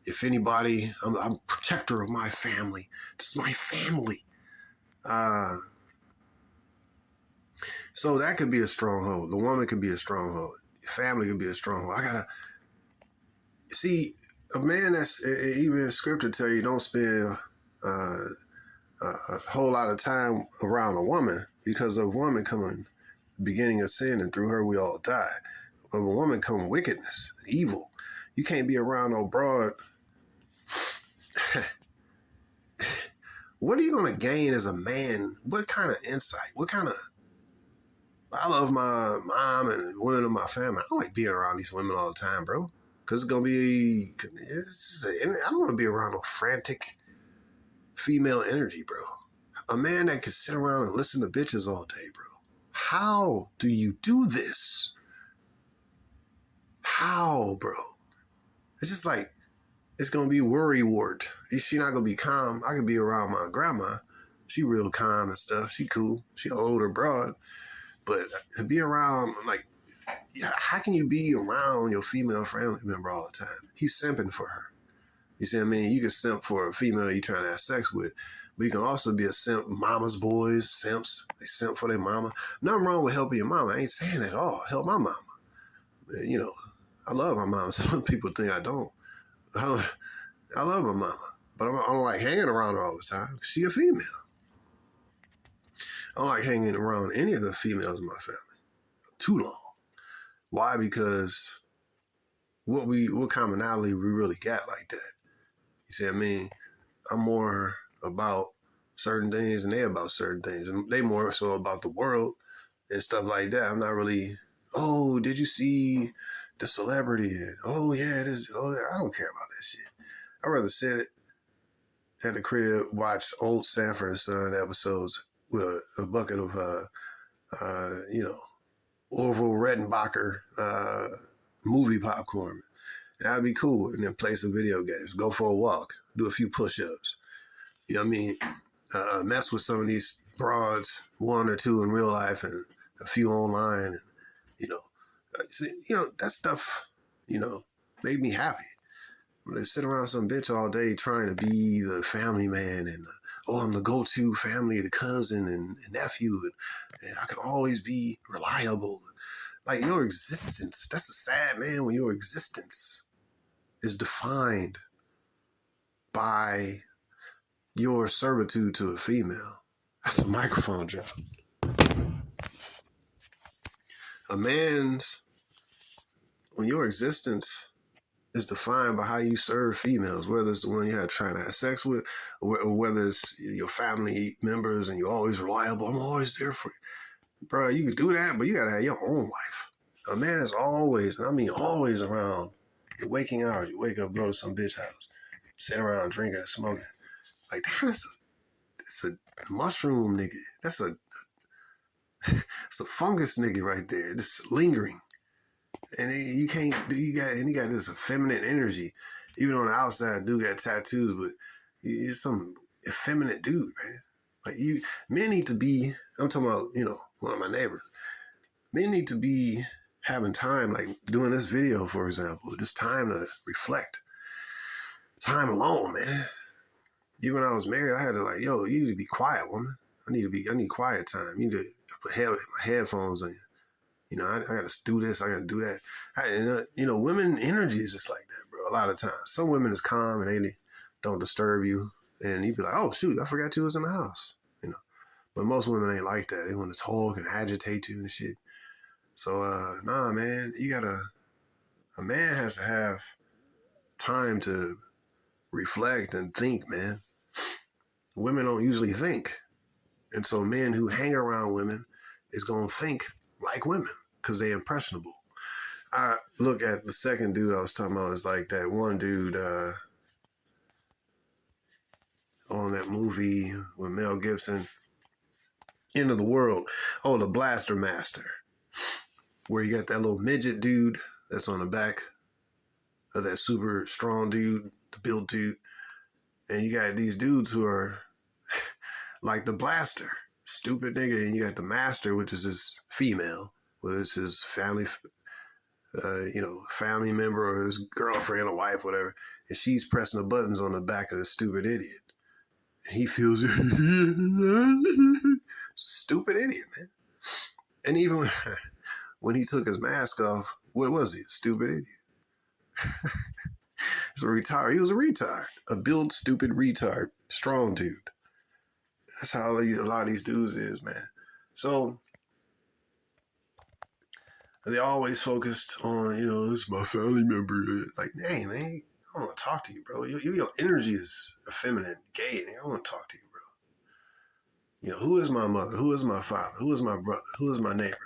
if anybody, I'm protector of my family. This is my family. So that could be a stronghold. The woman could be a stronghold. Your family could be a stronghold. I gotta see a man that's even in scripture tell you don't spend a whole lot of time around a woman, because a woman coming the beginning of sin, and through her we all die. Of a woman come wickedness, evil. You can't be around no broad. What are you gonna gain as a man? What kind of insight? What kind of? I love my mom and women in my family. I don't like being around these women all the time, bro. Because it's going to be, I don't want to be around no frantic female energy, bro. A man that can sit around and listen to bitches all day, bro. How do you do this? How, bro? It's just like, it's going to be worry wart. She not going to be calm. I could be around my grandma. She real calm and stuff. She cool. She an older broad. But to be around, like, how can you be around your female family member all the time? He's simping for her. You see what I mean? You can simp for a female you're trying to have sex with, but you can also be a simp. Mama's boys, simps. They simp for their mama. Nothing wrong with helping your mama. I ain't saying that at all. Help my mama. You know, I love my mama. Some people think I don't. I love my mama, but I don't like hanging around her all the time. She a female. I don't like hanging around any of the females in my family too long. Why? Because what commonality we really got like that? You see what I mean? I'm more about certain things and they about certain things. And they more so about the world and stuff like that. I'm not really, oh, did you see the celebrity? Oh, yeah, this, oh, I don't care about that shit. I'd rather sit at the crib, watch old Sanford and Son episodes with a bucket of, Orville Redenbacher movie popcorn. And that'd be cool. And then play some video games, go for a walk, do a few push-ups. You know what I mean? Mess with some of these broads, one or two in real life and a few online. And, that stuff, made me happy. They sit around some bitch all day trying to be the family man and, I'm the go-to family, the cousin and nephew. And I can always be reliable. Like your existence, that's a sad man when your existence is defined by your servitude to a female. That's a microphone drop. When your existence is defined by how you serve females, whether it's the one you're trying to have sex with, or whether it's your family members and you're always reliable, I'm always there for you. Bro, you can do that, but you gotta have your own life. A man is always, and I mean always around your waking hours. You wake up, go to some bitch house, sit around drinking and smoking. Like, it's a mushroom nigga. It's a fungus nigga right there, just lingering. And he got this effeminate energy. Even on the outside, dude got tattoos, but he's some effeminate dude, man. Like men need to be, I'm talking about, one of my neighbors. Men need to be having time, like doing this video, for example, just time to reflect. Time alone, man. Even when I was married, I had to you need to be quiet, woman. I need quiet time. You need to put my headphones on. I got to do this. I got to do that. Women energy is just like that, bro. A lot of times, some women is calm and they don't disturb you, and you be like, oh shoot, I forgot you was in the house. But most women ain't like that. They want to talk and agitate you and shit. So nah, man, a man has to have time to reflect and think, man. Women don't usually think. And so men who hang around women is going to think like women because they're impressionable. I look at the second dude I was talking about is like that one dude on that movie with Mel Gibson, End of the World. Oh, the Blaster Master. Where you got that little midget dude that's on the back of that super strong dude, the build dude. And you got these dudes who are like the blaster, stupid nigga, and you got the master, which is his female, whether it's his family, family member or his girlfriend or wife, whatever, and she's pressing the buttons on the back of the stupid idiot. And he feels stupid idiot, man. And even when he took his mask off, what was he? Stupid idiot. He's a retard. He was a retard. A build stupid retard. Strong dude. That's how a lot of these dudes is, man. So they always focused on, it's my family member. Like, hey, man, I don't want to talk to you, bro. Your energy is effeminate, gay. I don't want to talk to you, bro. Who is my mother? Who is my father? Who is my brother? Who is my neighbor?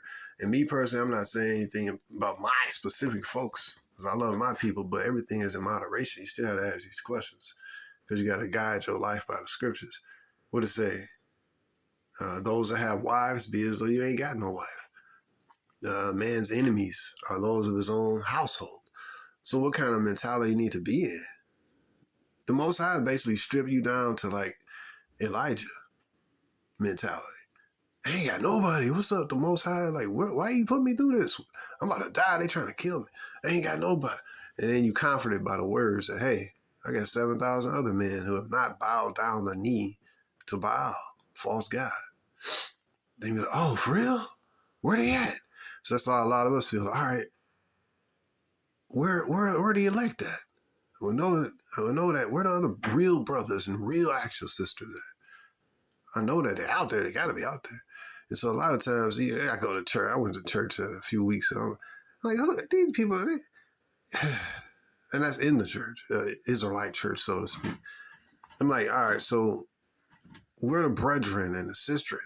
And me personally, I'm not saying anything about my specific folks, because I love my people, but everything is in moderation. You still have to ask these questions, because you got to guide your life by the scriptures. What it say? Those that have wives, be as though you ain't got no wife. Man's enemies are those of his own household. So what kind of mentality you need to be in? The Most High basically strip you down to like Elijah mentality. I ain't got nobody. What's up, the Most High? Like, why you put me through this? I'm about to die. They trying to kill me. I ain't got nobody. And then you comforted by the words that, hey, I got 7,000 other men who have not bowed down the knee to Baal, false god. Then you're like, oh, for real? Where they at? So that's how a lot of us feel. All right, where the elect at? We know that. Where the other real brothers and real actual sisters at? I know that they're out there. They got to be out there. And so a lot of times, I go to church. I went to church a few weeks ago. I'm like, these people, and that's in the church, Israelite church, so to speak. I'm like, all right, so we're the brethren and the sistren.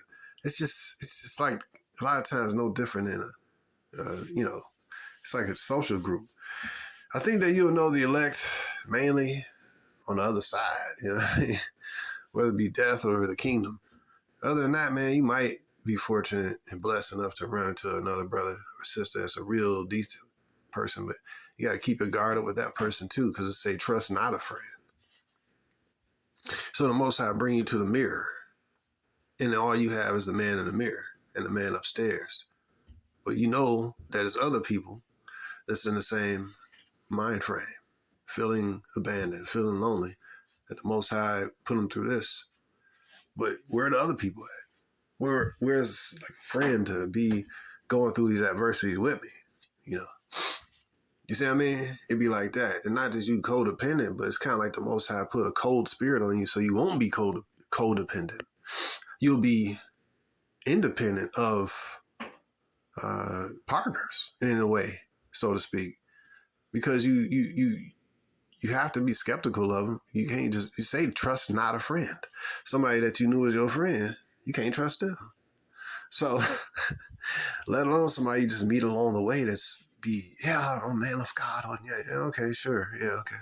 It's like a lot of times no different than it's like a social group. I think that you'll know the elect mainly on the other side, whether it be death or the kingdom. Other than that, man, you might be fortunate and blessed enough to run into another brother or sister that's a real decent person, but you got to keep your guard up with that person too, because it say trust not a friend. So the Most High bring you to the mirror, and all you have is the man in the mirror and the man upstairs. But you know that there's other people that's in the same mind frame, feeling abandoned, feeling lonely, that the Most High put them through this. But where are the other people at? Where's like a friend to be going through these adversities with me? You see what I mean? It'd be like that. And not just you codependent, but it's kind of like the Most High put a cold spirit on you so you won't be codependent. You'll be independent of partners in a way, so to speak, because you have to be skeptical of them. You can't you say trust not a friend. Somebody that you knew as your friend, you can't trust them. So let alone somebody you just meet along the way that's I'm a man of God. Yeah, okay, sure. Yeah, okay.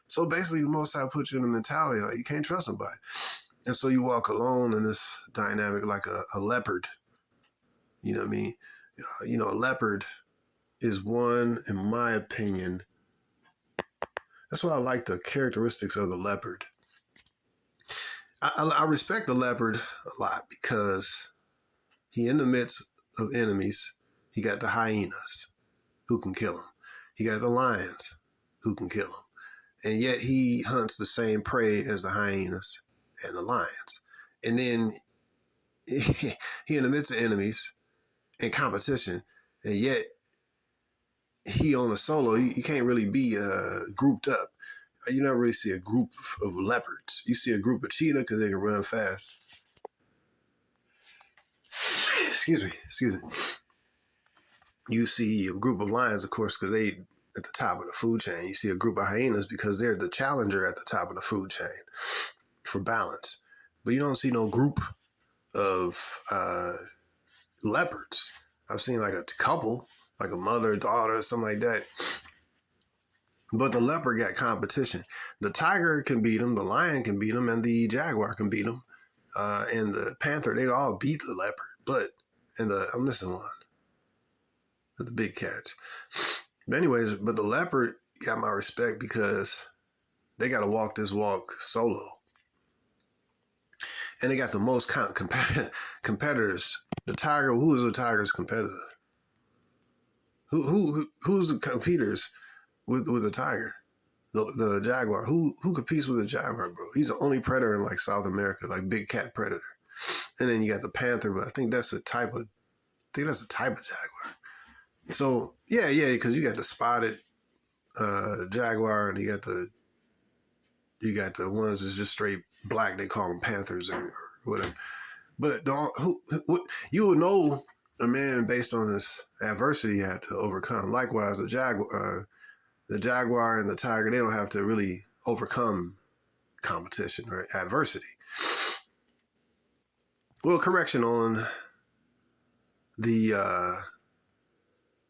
So basically the Most High put you in a mentality like you can't trust nobody. And so you walk alone in this dynamic like a leopard. You know what I mean? A leopard is one, in my opinion. That's why I like the characteristics of the leopard. I respect the leopard a lot because he in the midst of enemies, he got the hyenas who can kill him. He got the lions who can kill him. And yet he hunts the same prey as the hyenas and the lions. And then he in the midst of enemies and competition, and yet he on a solo, you can't really be grouped up. You never really see a group of leopards. You see a group of cheetah because they can run fast. Excuse me. You see a group of lions, of course, because they at the top of the food chain. You see a group of hyenas because they're the challenger at the top of the food chain for balance. But you don't see no group of leopards. I've seen like a couple, like a mother, daughter, something like that. But the leopard got competition. The tiger can beat him, the lion can beat him, and the jaguar can beat him. And the panther, they all beat the leopard. I'm missing one. The big cats. But anyways, the leopard got my respect because they got to walk this walk solo. And they got the most competitors. The tiger, who is the tiger's competitor? Who's the competitors with the tiger? The jaguar. Who competes with the jaguar, bro? He's the only predator in like South America, like big cat predator. And then you got the panther, but I think that's a type of jaguar. So yeah, because you got the spotted jaguar, and you got the ones that's just straight black. They call them panthers or whatever. But you will know a man based on this adversity he had to overcome. Likewise, the jaguar and the tiger, they don't have to really overcome competition or adversity. Well, correction on the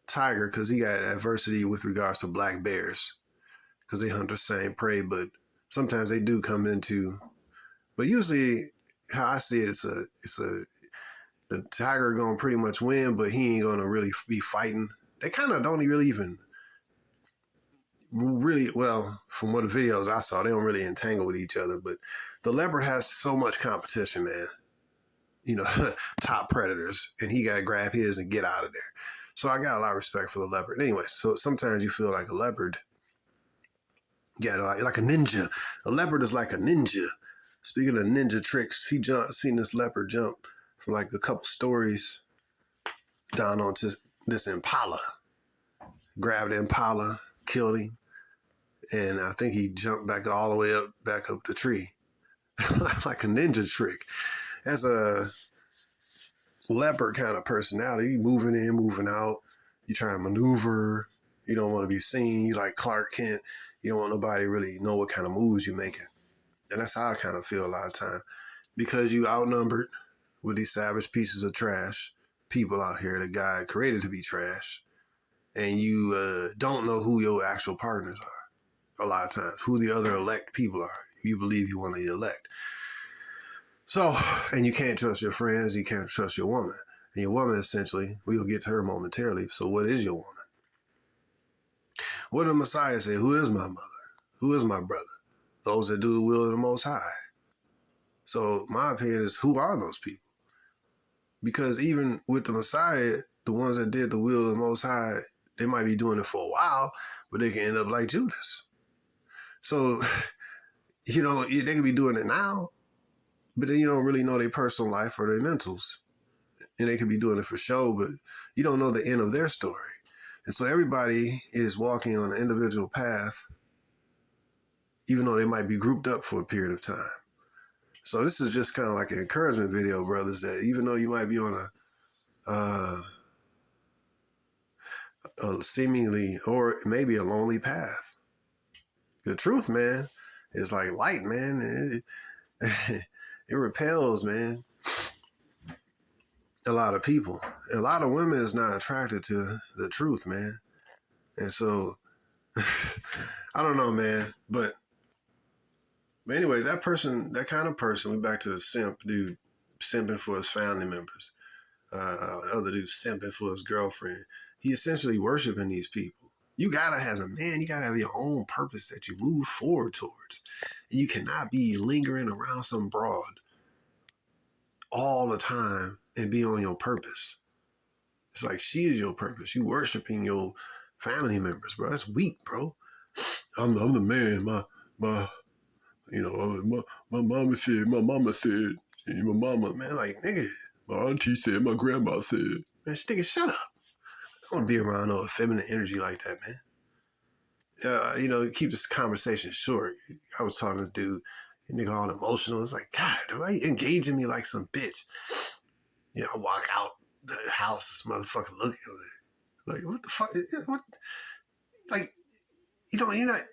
tiger, because he got adversity with regards to black bears, because they hunt the same prey, but sometimes they do come into. But usually, how I see it, the tiger gonna pretty much win, but he ain't gonna really be fighting. They kind of don't even really, well, from what the videos I saw, they don't really entangle with each other. But the leopard has so much competition, man. You know, top predators, and he gotta grab his and get out of there. So I got a lot of respect for the leopard. Anyway, so sometimes you feel like a leopard. Yeah, like a ninja. A leopard is like a ninja. Speaking of ninja tricks, seen this leopard jump from like a couple stories down onto this impala. Grabbed the impala, killed him, and I think he jumped back all the way up the tree. Like a ninja trick. As a leopard kind of personality, moving in, moving out. You try to maneuver. You don't want to be seen. You like Clark Kent. You don't want nobody really know what kind of moves you're making. And that's how I kind of feel a lot of time. Because you outnumbered with these savage pieces of trash, people out here that God created to be trash, and you don't know who your actual partners are a lot of times, who the other elect people are. You believe you want to elect. So, and you can't trust your friends, you can't trust your woman. And your woman, essentially, we'll get to her momentarily. So what is your woman? What did the Messiah say? Who is my mother? Who is my brother? Those that do the will of the Most High. So my opinion is, who are those people? Because even with the Messiah, the ones that did the will of the Most High, they might be doing it for a while, but they can end up like Judas. So, you know, they could be doing it now, but then you don't really know their personal life or their mentals. And they could be doing it for show, but you don't know the end of their story. And so everybody is walking on an individual path, even though they might be grouped up for a period of time. So this is just kind of like an encouragement video, brothers, that even though you might be on a seemingly or maybe a lonely path, the truth, man, is like light, man. It repels, man, a lot of people. A lot of women is not attracted to the truth, man. And so, I don't know, man. But anyway, that kind of person, we back to the simp dude simping for his family members. Other dude simping for his girlfriend. He essentially worshiping these people. You gotta, as a man, you gotta have your own purpose that you move forward towards. And you cannot be lingering around some broad all the time and be on your purpose. It's like she is your purpose. You worshiping your family members, bro. That's weak, bro. I'm the man. My mama said, and my mama, man, like, nigga, my auntie said, my grandma said. Man, nigga, shut up. I don't want to be around no feminine energy like that, man. Keep this conversation short. I was talking to this dude, nigga all emotional. It's like, God, why you engaging me like some bitch? I walk out the house, this motherfucker looking like, what the fuck? What? Like, you're not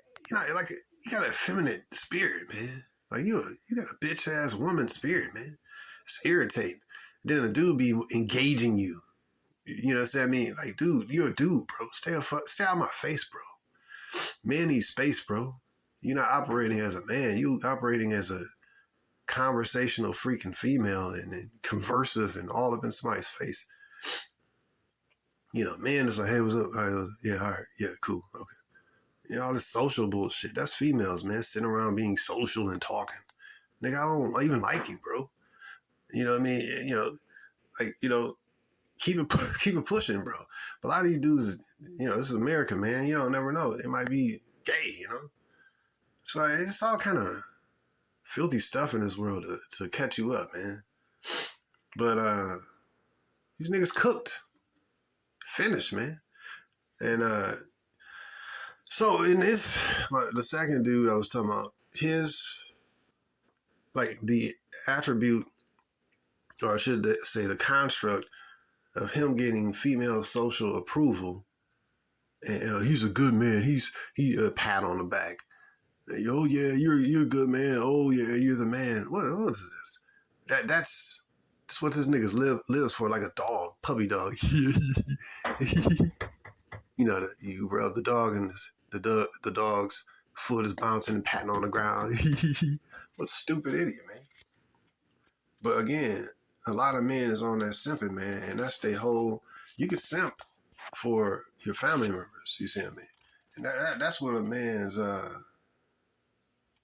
like, you got a feminine spirit, man. Like, you got a bitch ass woman spirit, man. It's irritating. Then a dude be engaging you. You know what I mean? Like, dude, you're a dude, bro. Stay out of my face, bro. Man needs space, bro. You're not operating as a man. You operating as a conversational freaking female and conversive and all up in somebody's face. Man is like, hey, what's up? Yeah, all right. Yeah, cool. Okay. You know, all this social bullshit. That's females, man, sitting around being social and talking. Nigga, I don't even like you, bro. You know what I mean? You know, like, you know, keep it pushing, bro. But a lot of these dudes, you know, this is America, man. You don't never know. They might be gay, you know? So it's all kind of filthy stuff in this world to catch you up, man. But these niggas cooked. Finished, man. And so in this, the second dude I was talking about, his, like, the attribute, or I should say the construct of him getting female social approval, and he's a good man. He a pat on the back. Oh yeah, you're a good man. Oh yeah, you're the man. What is this? That's what this niggas lives for, like a dog, puppy dog. You know, you rub the dog and the dog's foot is bouncing and patting on the ground. What a stupid idiot, man. But again, a lot of men is on that simping, man, and that's their whole. You can simp for your family members. You see what I mean? And that's what a man's.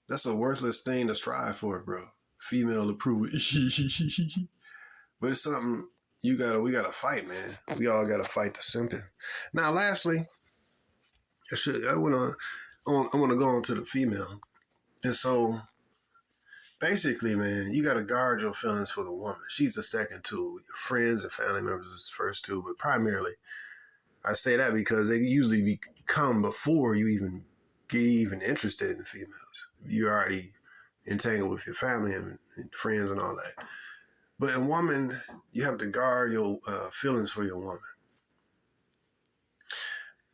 That's a worthless thing to strive for, bro. Female approval. But it's something we gotta fight, man. We all gotta fight the simping. Now, lastly, I want to go on to the female, and so basically, man, you gotta guard your feelings for the woman. She's the second tool. Your friends and family members is the first tool, but primarily, I say that because they usually come before you even get interested in females. You're already entangled with your family and friends and all that. But a woman, you have to guard your feelings for your woman.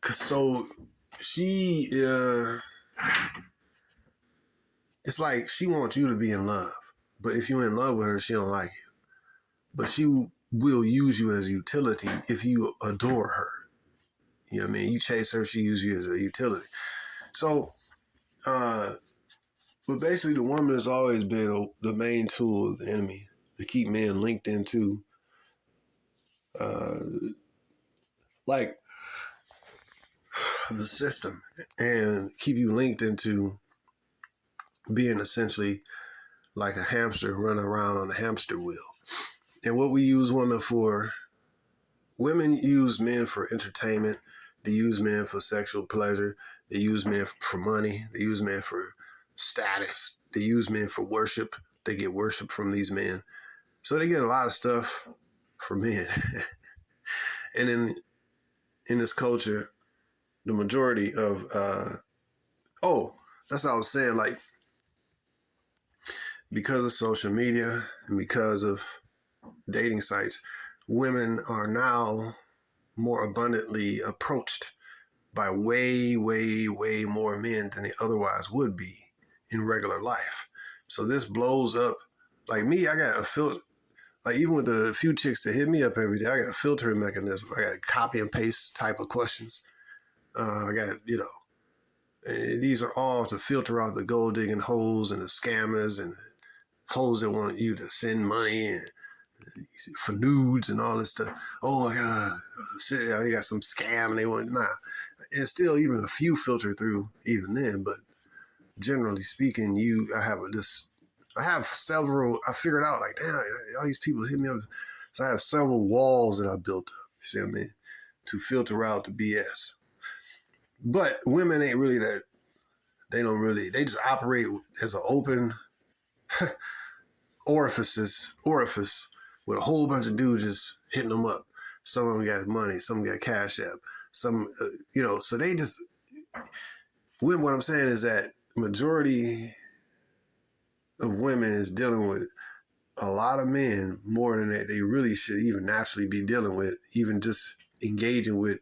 Cause so she, it's like she wants you to be in love. But if you're in love with her, she don't like you. But she will use you as a utility if you adore her. You know what I mean? You chase her, she uses you as a utility. So, but basically the woman has always been the main tool of the enemy to keep men linked into, like, the system and keep you linked into being essentially like a hamster running around on a hamster wheel. And what we use women for, women use men for entertainment. They use men for sexual pleasure. They use men for money. They use men for status. They use men for worship. They get worship from these men. So they get a lot of stuff from men. And in this culture, the majority of, that's what I was saying, like, because of social media and because of dating sites, women are now more abundantly approached by way, way, way more men than they otherwise would be in regular life. So this blows up. Like me, I got a filter. Like even with the few chicks that hit me up every day, I got a filtering mechanism. I got a copy and paste type of questions. I got, these are all to filter out the gold digging hoes and the scammers and the hoes that want you to send money and for nudes and all this stuff. Oh, I got some scam and they want, nah. And still even a few filter through even then, but generally speaking, I have several, I figured out like, damn, all these people hit me up. So I have several walls that I built up, you see what I mean, to filter out the BS. But women ain't really that, they just operate as an open orifice with a whole bunch of dudes just hitting them up. Some of them got money, some got CashApp, some, so they just, what I'm saying is that majority of women is dealing with a lot of men more than that they really should even naturally be dealing with, even just engaging with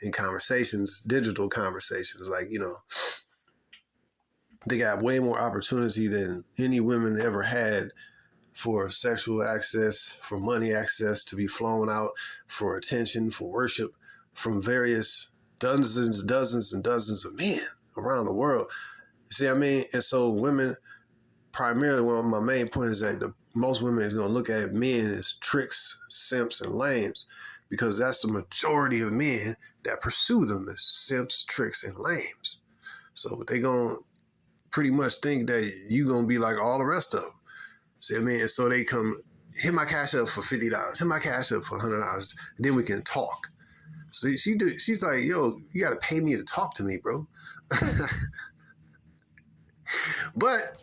in conversations, digital conversations. Like, they got way more opportunity than any women ever had for sexual access, for money access, to be flown out, for attention, for worship from various dozens and dozens of men around the world. You see what I mean? And so women, primarily, one of my main point is that most women is going to look at men as tricks, simps, and lames, because that's the majority of men that pursue them as simps, tricks, and lames. So they gonna pretty much think that you gonna be like all the rest of them. See what I mean? And so they come, hit my cash up for $50, hit my cash up for $100, then we can talk. So she's like, yo, you gotta pay me to talk to me, bro. But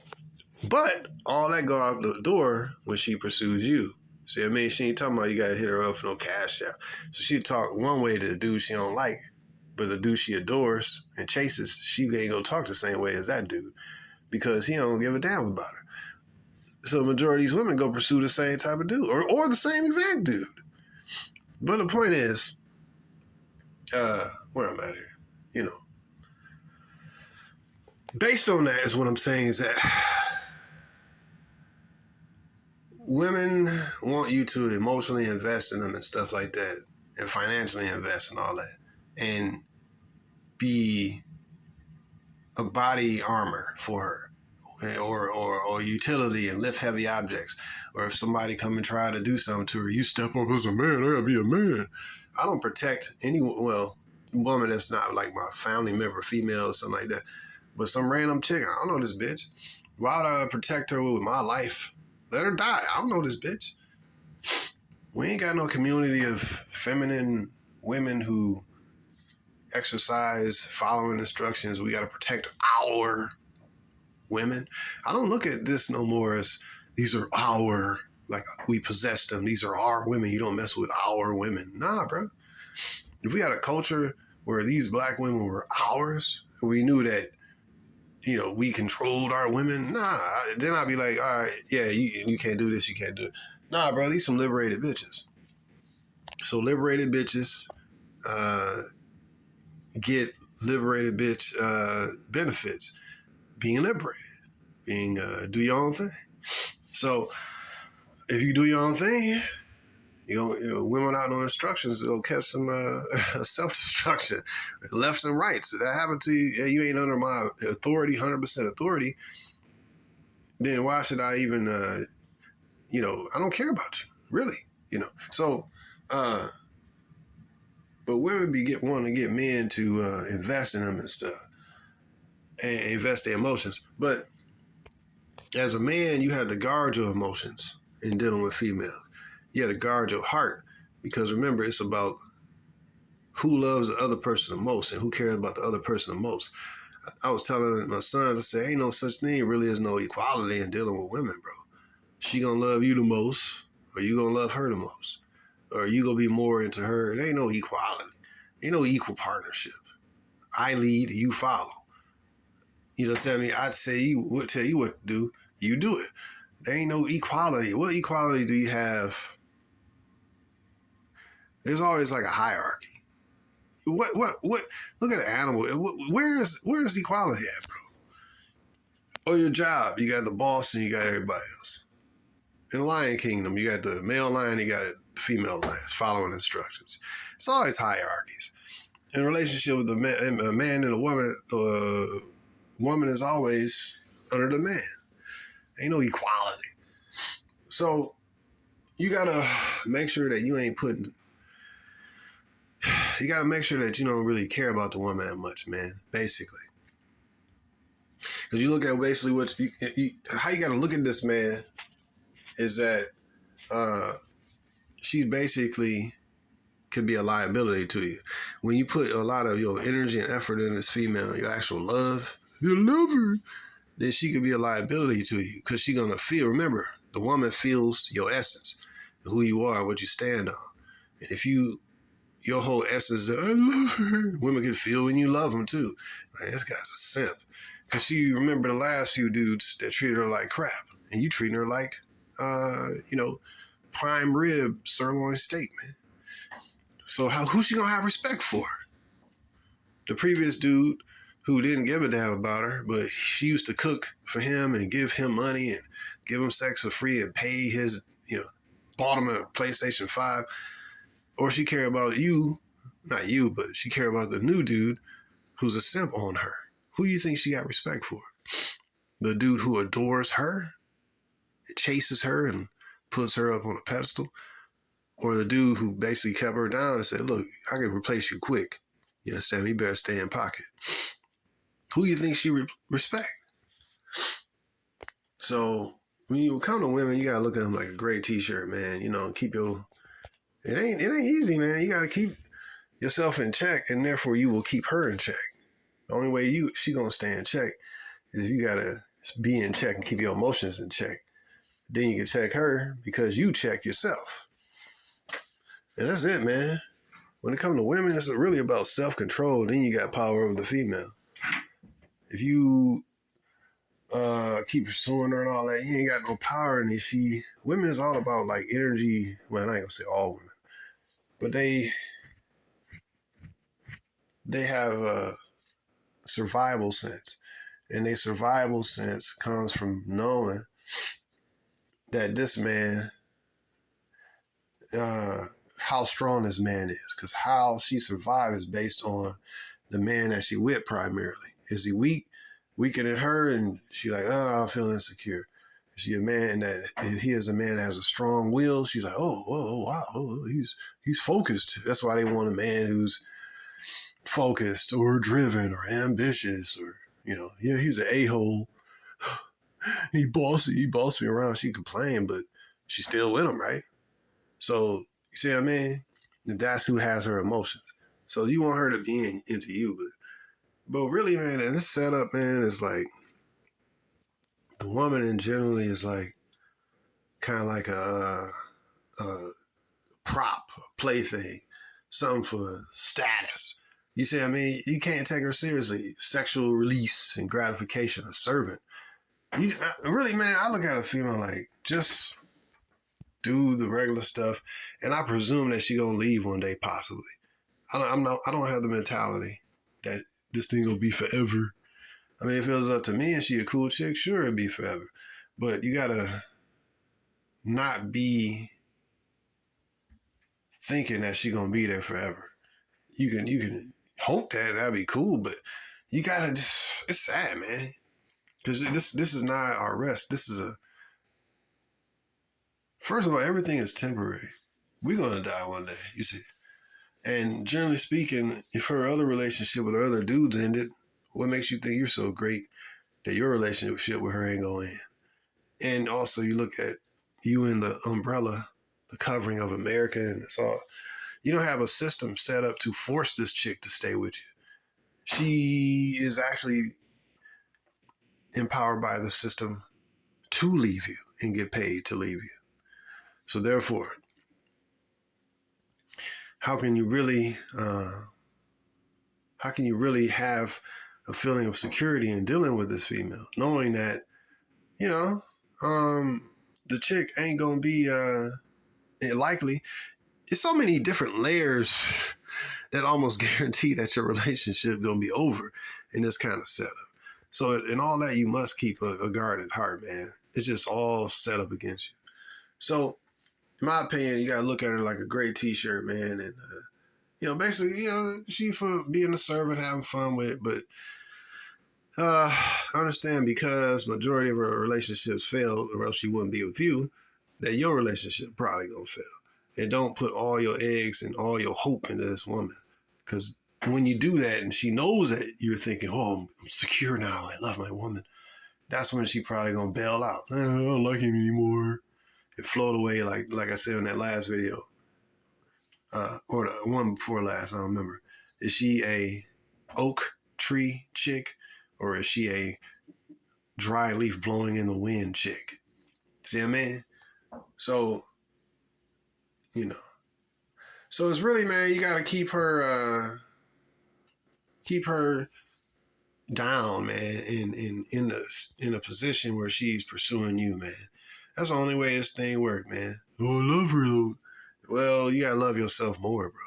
all that go out the door when she pursues you. See what I mean? She ain't talking about you gotta hit her up for no cash out. So she talk one way to the dude she don't like, but the dude she adores and chases, she ain't gonna talk the same way as that dude because he don't give a damn about her. So the majority of these women go pursue the same type of dude or the same exact dude. But the point is, where I'm at here, you know, based on that is what I'm saying is that women want you to emotionally invest in them and stuff like that, and financially invest and all that, and be a body armor for her, or utility and lift heavy objects. Or if somebody come and try to do something to her, you step up as a man. I gotta be a man. I don't protect any woman that's not like my family member, female or something like that. But some random chick, I don't know this bitch. Why would I protect her with my life? Let her die. I don't know this bitch. We ain't got no community of feminine women who exercise following instructions. We got to protect our women. I don't look at this no more as these are our, like we possess them. These are our women. You don't mess with our women. Nah, bro. If we had a culture where these black women were ours, we knew that, you know, we controlled our women. Then I'd be like, all right, yeah, you can't do this, you can't do it. Nah, bro, these some liberated bitches. So liberated bitches get liberated bitch benefits. Being liberated, being do your own thing. So if you do your own thing, women out no instructions, it'll catch some self-destruction, lefts and rights. If that happened to you, you ain't under my authority, 100% authority, then why should I even, I don't care about you, really, So, but women wanting to get men to invest in them and stuff, and invest their emotions. But as a man, you have to guard your emotions in dealing with females. You have to guard your heart, because remember, it's about who loves the other person the most and who cares about the other person the most. I was telling my sons, I said, ain't no such thing really as no equality in dealing with women, bro. She gonna love you the most, or you gonna love her the most, or you gonna be more into her. There ain't no equality. Ain't no equal partnership. I lead, you follow. You know what I'm saying? I'd say tell you what to do, you do it. There ain't no equality. What equality do you have? There's always like a hierarchy. What? Look at the animal. Where's equality at, bro? Or your job, you got the boss and you got everybody else. In Lion Kingdom, you got the male lion, you got the female lions following instructions. It's always hierarchies. In a relationship with a man and a woman, the woman is always under the man. Ain't no equality. So you gotta make sure that you ain't putting. You gotta make sure that you don't really care about the woman that much, man. Basically, because you look at basically how you gotta look at this man is that she basically could be a liability to you. When you put a lot of your energy and effort in this female, your actual love, you love her, then she could be a liability to you, because she's gonna feel. Remember, the woman feels your essence, who you are, what you stand on. And if your whole essence is, I love her, women can feel when you love them too. Like, this guy's a simp. Because she remember the last few dudes that treated her like crap, and you treating her like, prime rib sirloin steak, man. So who's she gonna have respect for? The previous dude who didn't give a damn about her, but she used to cook for him and give him money and give him sex for free and pay his, bought him a PlayStation 5. Or she care about you, not you, but she care about the new dude who's a simp on her. Who you think she got respect for? The dude who adores her, chases her and puts her up on a pedestal? Or the dude who basically kept her down and said, look, I can replace you quick. You understand? You better stay in pocket. who you think she respect? So when you come to women, you gotta look at them like a gray t-shirt, man. Keep your it ain't easy, man. You gotta keep yourself in check, and therefore you will keep her in check. The only way she gonna stay in check is if you gotta be in check and keep your emotions in check. Then you can check her because you check yourself. And that's it, man. When it comes to women, it's really about self-control. Then you got power over the female. If you keep pursuing her and all that, you ain't got no power. And women is all about like energy. Well, I ain't gonna say all women, but they have a survival sense, and their survival sense comes from knowing that this man, how strong this man is, because how she survives is based on the man that she with primarily. Is he weaker than her, and she like, oh, I feel insecure. Is he a man that, if he is a man that has a strong will, she's like, oh, wow, he's focused. That's why they want a man who's focused or driven or ambitious, or yeah, he's an a-hole. He bossed me around. She complained, but she's still with him, right? So you see what I mean? That's who has her emotions. So you want her to be into you, but really, man, and this setup, man, is like the woman in generally is like kind of like a prop, a plaything, something for status. You see what I mean? You can't take her seriously. Sexual release and gratification, a servant. Really, man, I look at a female like, just do the regular stuff, and I presume that she gonna leave one day, possibly. I don't have the mentality that this thing will be forever. I mean, if it was up to me and she a cool chick, sure, it'd be forever. But you gotta not be thinking that she gonna be there forever. You can hope that'd be cool, but you gotta just, it's sad, man. Because this is not our rest. First of all, everything is temporary. We're gonna die one day, you see. And generally speaking, if her other relationship with her other dudes ended, what makes you think you're so great that your relationship with her ain't gonna end? And also, you look at you in the umbrella, the covering of America, and it's all, you don't have a system set up to force this chick to stay with you. She is actually empowered by the system to leave you and get paid to leave you. So therefore, how can you really have a feeling of security in dealing with this female, knowing that, the chick ain't gonna be likely. It's so many different layers that almost guarantee that your relationship gonna be over in this kind of setup. So in all that, you must keep a guarded heart, man. It's just all set up against you. So in my opinion, you gotta look at her like a gray t-shirt, man, and basically, she for being a servant, having fun with it, but understand, because majority of her relationships failed, or else she wouldn't be with you, that your relationship probably gonna fail. And don't put all your eggs and all your hope into this woman, because when you do that and she knows that you're thinking, oh, I'm secure now, I love my woman, that's when she probably gonna bail out. I don't like him anymore. And float away, like I said in that last video, or the one before last, I don't remember. Is she a oak tree chick, or is she a dry leaf blowing in the wind chick? See what I mean? So, so it's really, man, you gotta keep her down, man, in a position where she's pursuing you, man. That's the only way this thing works, man. Oh, I love her though. Well, you gotta love yourself more, bro.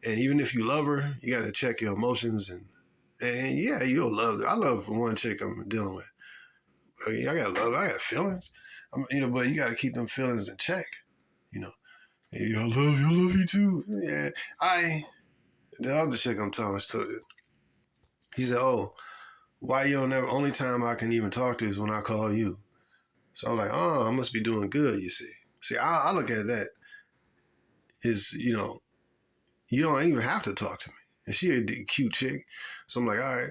And even if you love her, you gotta check your emotions, and yeah, you'll love her. I love one chick I'm dealing with. I gotta love her. I got feelings. But you gotta keep them feelings in check. Hey, I love you too. Yeah, the other chick I'm talking to, he said, oh, why you don't never, only time I can even talk to is when I call you. So I'm like, oh, I must be doing good, you see. See, I look at that is, you don't even have to talk to me. And she a cute chick. So I'm like, all right.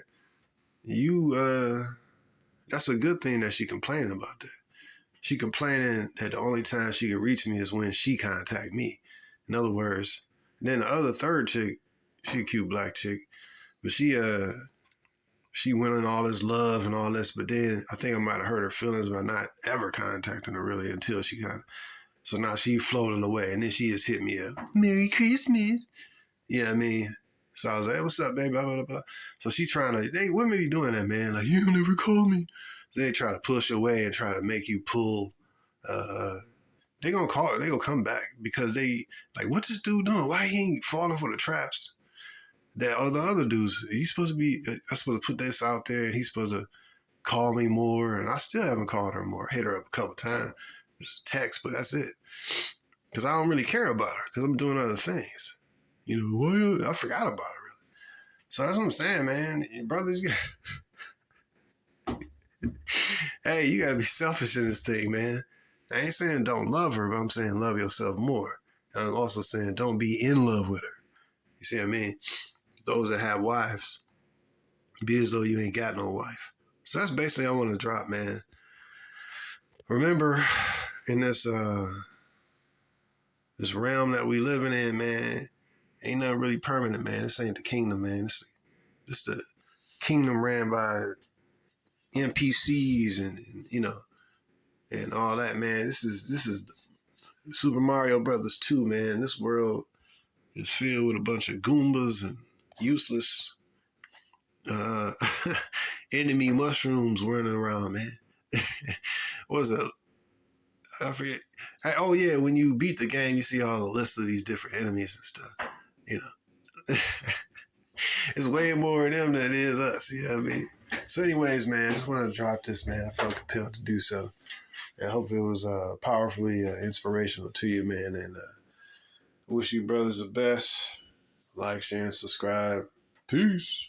that's a good thing that she complaining about that. She complaining that the only time she can reach me is when she contact me. In other words, then the other third chick, she a cute black chick, but she went in all this love and all this, but then I think I might have hurt her feelings by not ever contacting her really until she got. So now she floated away, and then she just hit me up. Merry Christmas. Yeah, I mean. So I was like, hey, what's up, baby? Blah, blah, blah. So she trying to, hey, women be doing that, man. Like, you never call me. So they try to push away and try to make you pull. They gonna call it. They gonna come back because they like, what's this dude doing? Why he ain't falling for the traps? That the other dudes, he's supposed to be. I'm supposed to put this out there, and he's supposed to call me more. And I still haven't called her more. I hit her up a couple times, just text, but that's it. Because I don't really care about her because I'm doing other things. You know, well, I forgot about her. Really. So that's what I'm saying, man. Your brothers, hey, you gotta be selfish in this thing, man. I ain't saying don't love her, but I'm saying love yourself more. And I'm also saying don't be in love with her. You see what I mean? Those that have wives, be as though you ain't got no wife. So that's basically what I want to drop, man. Remember, in this this realm that we living in, man, ain't nothing really permanent, man. This ain't the kingdom, man. This the kingdom ran by NPCs and you know and all that, man. This is Super Mario Brothers 2, man. This world is filled with a bunch of Goombas and useless enemy mushrooms running around, man. What was it? I forget. Oh yeah, when you beat the game, you see all the lists of these different enemies and stuff. You know, it's way more of them than it is us. You know what I mean? So, anyways, man, I just wanted to drop this, man. I felt compelled to do so. I hope it was powerfully inspirational to you, man. And wish you brothers the best. Like, share, and subscribe. Peace.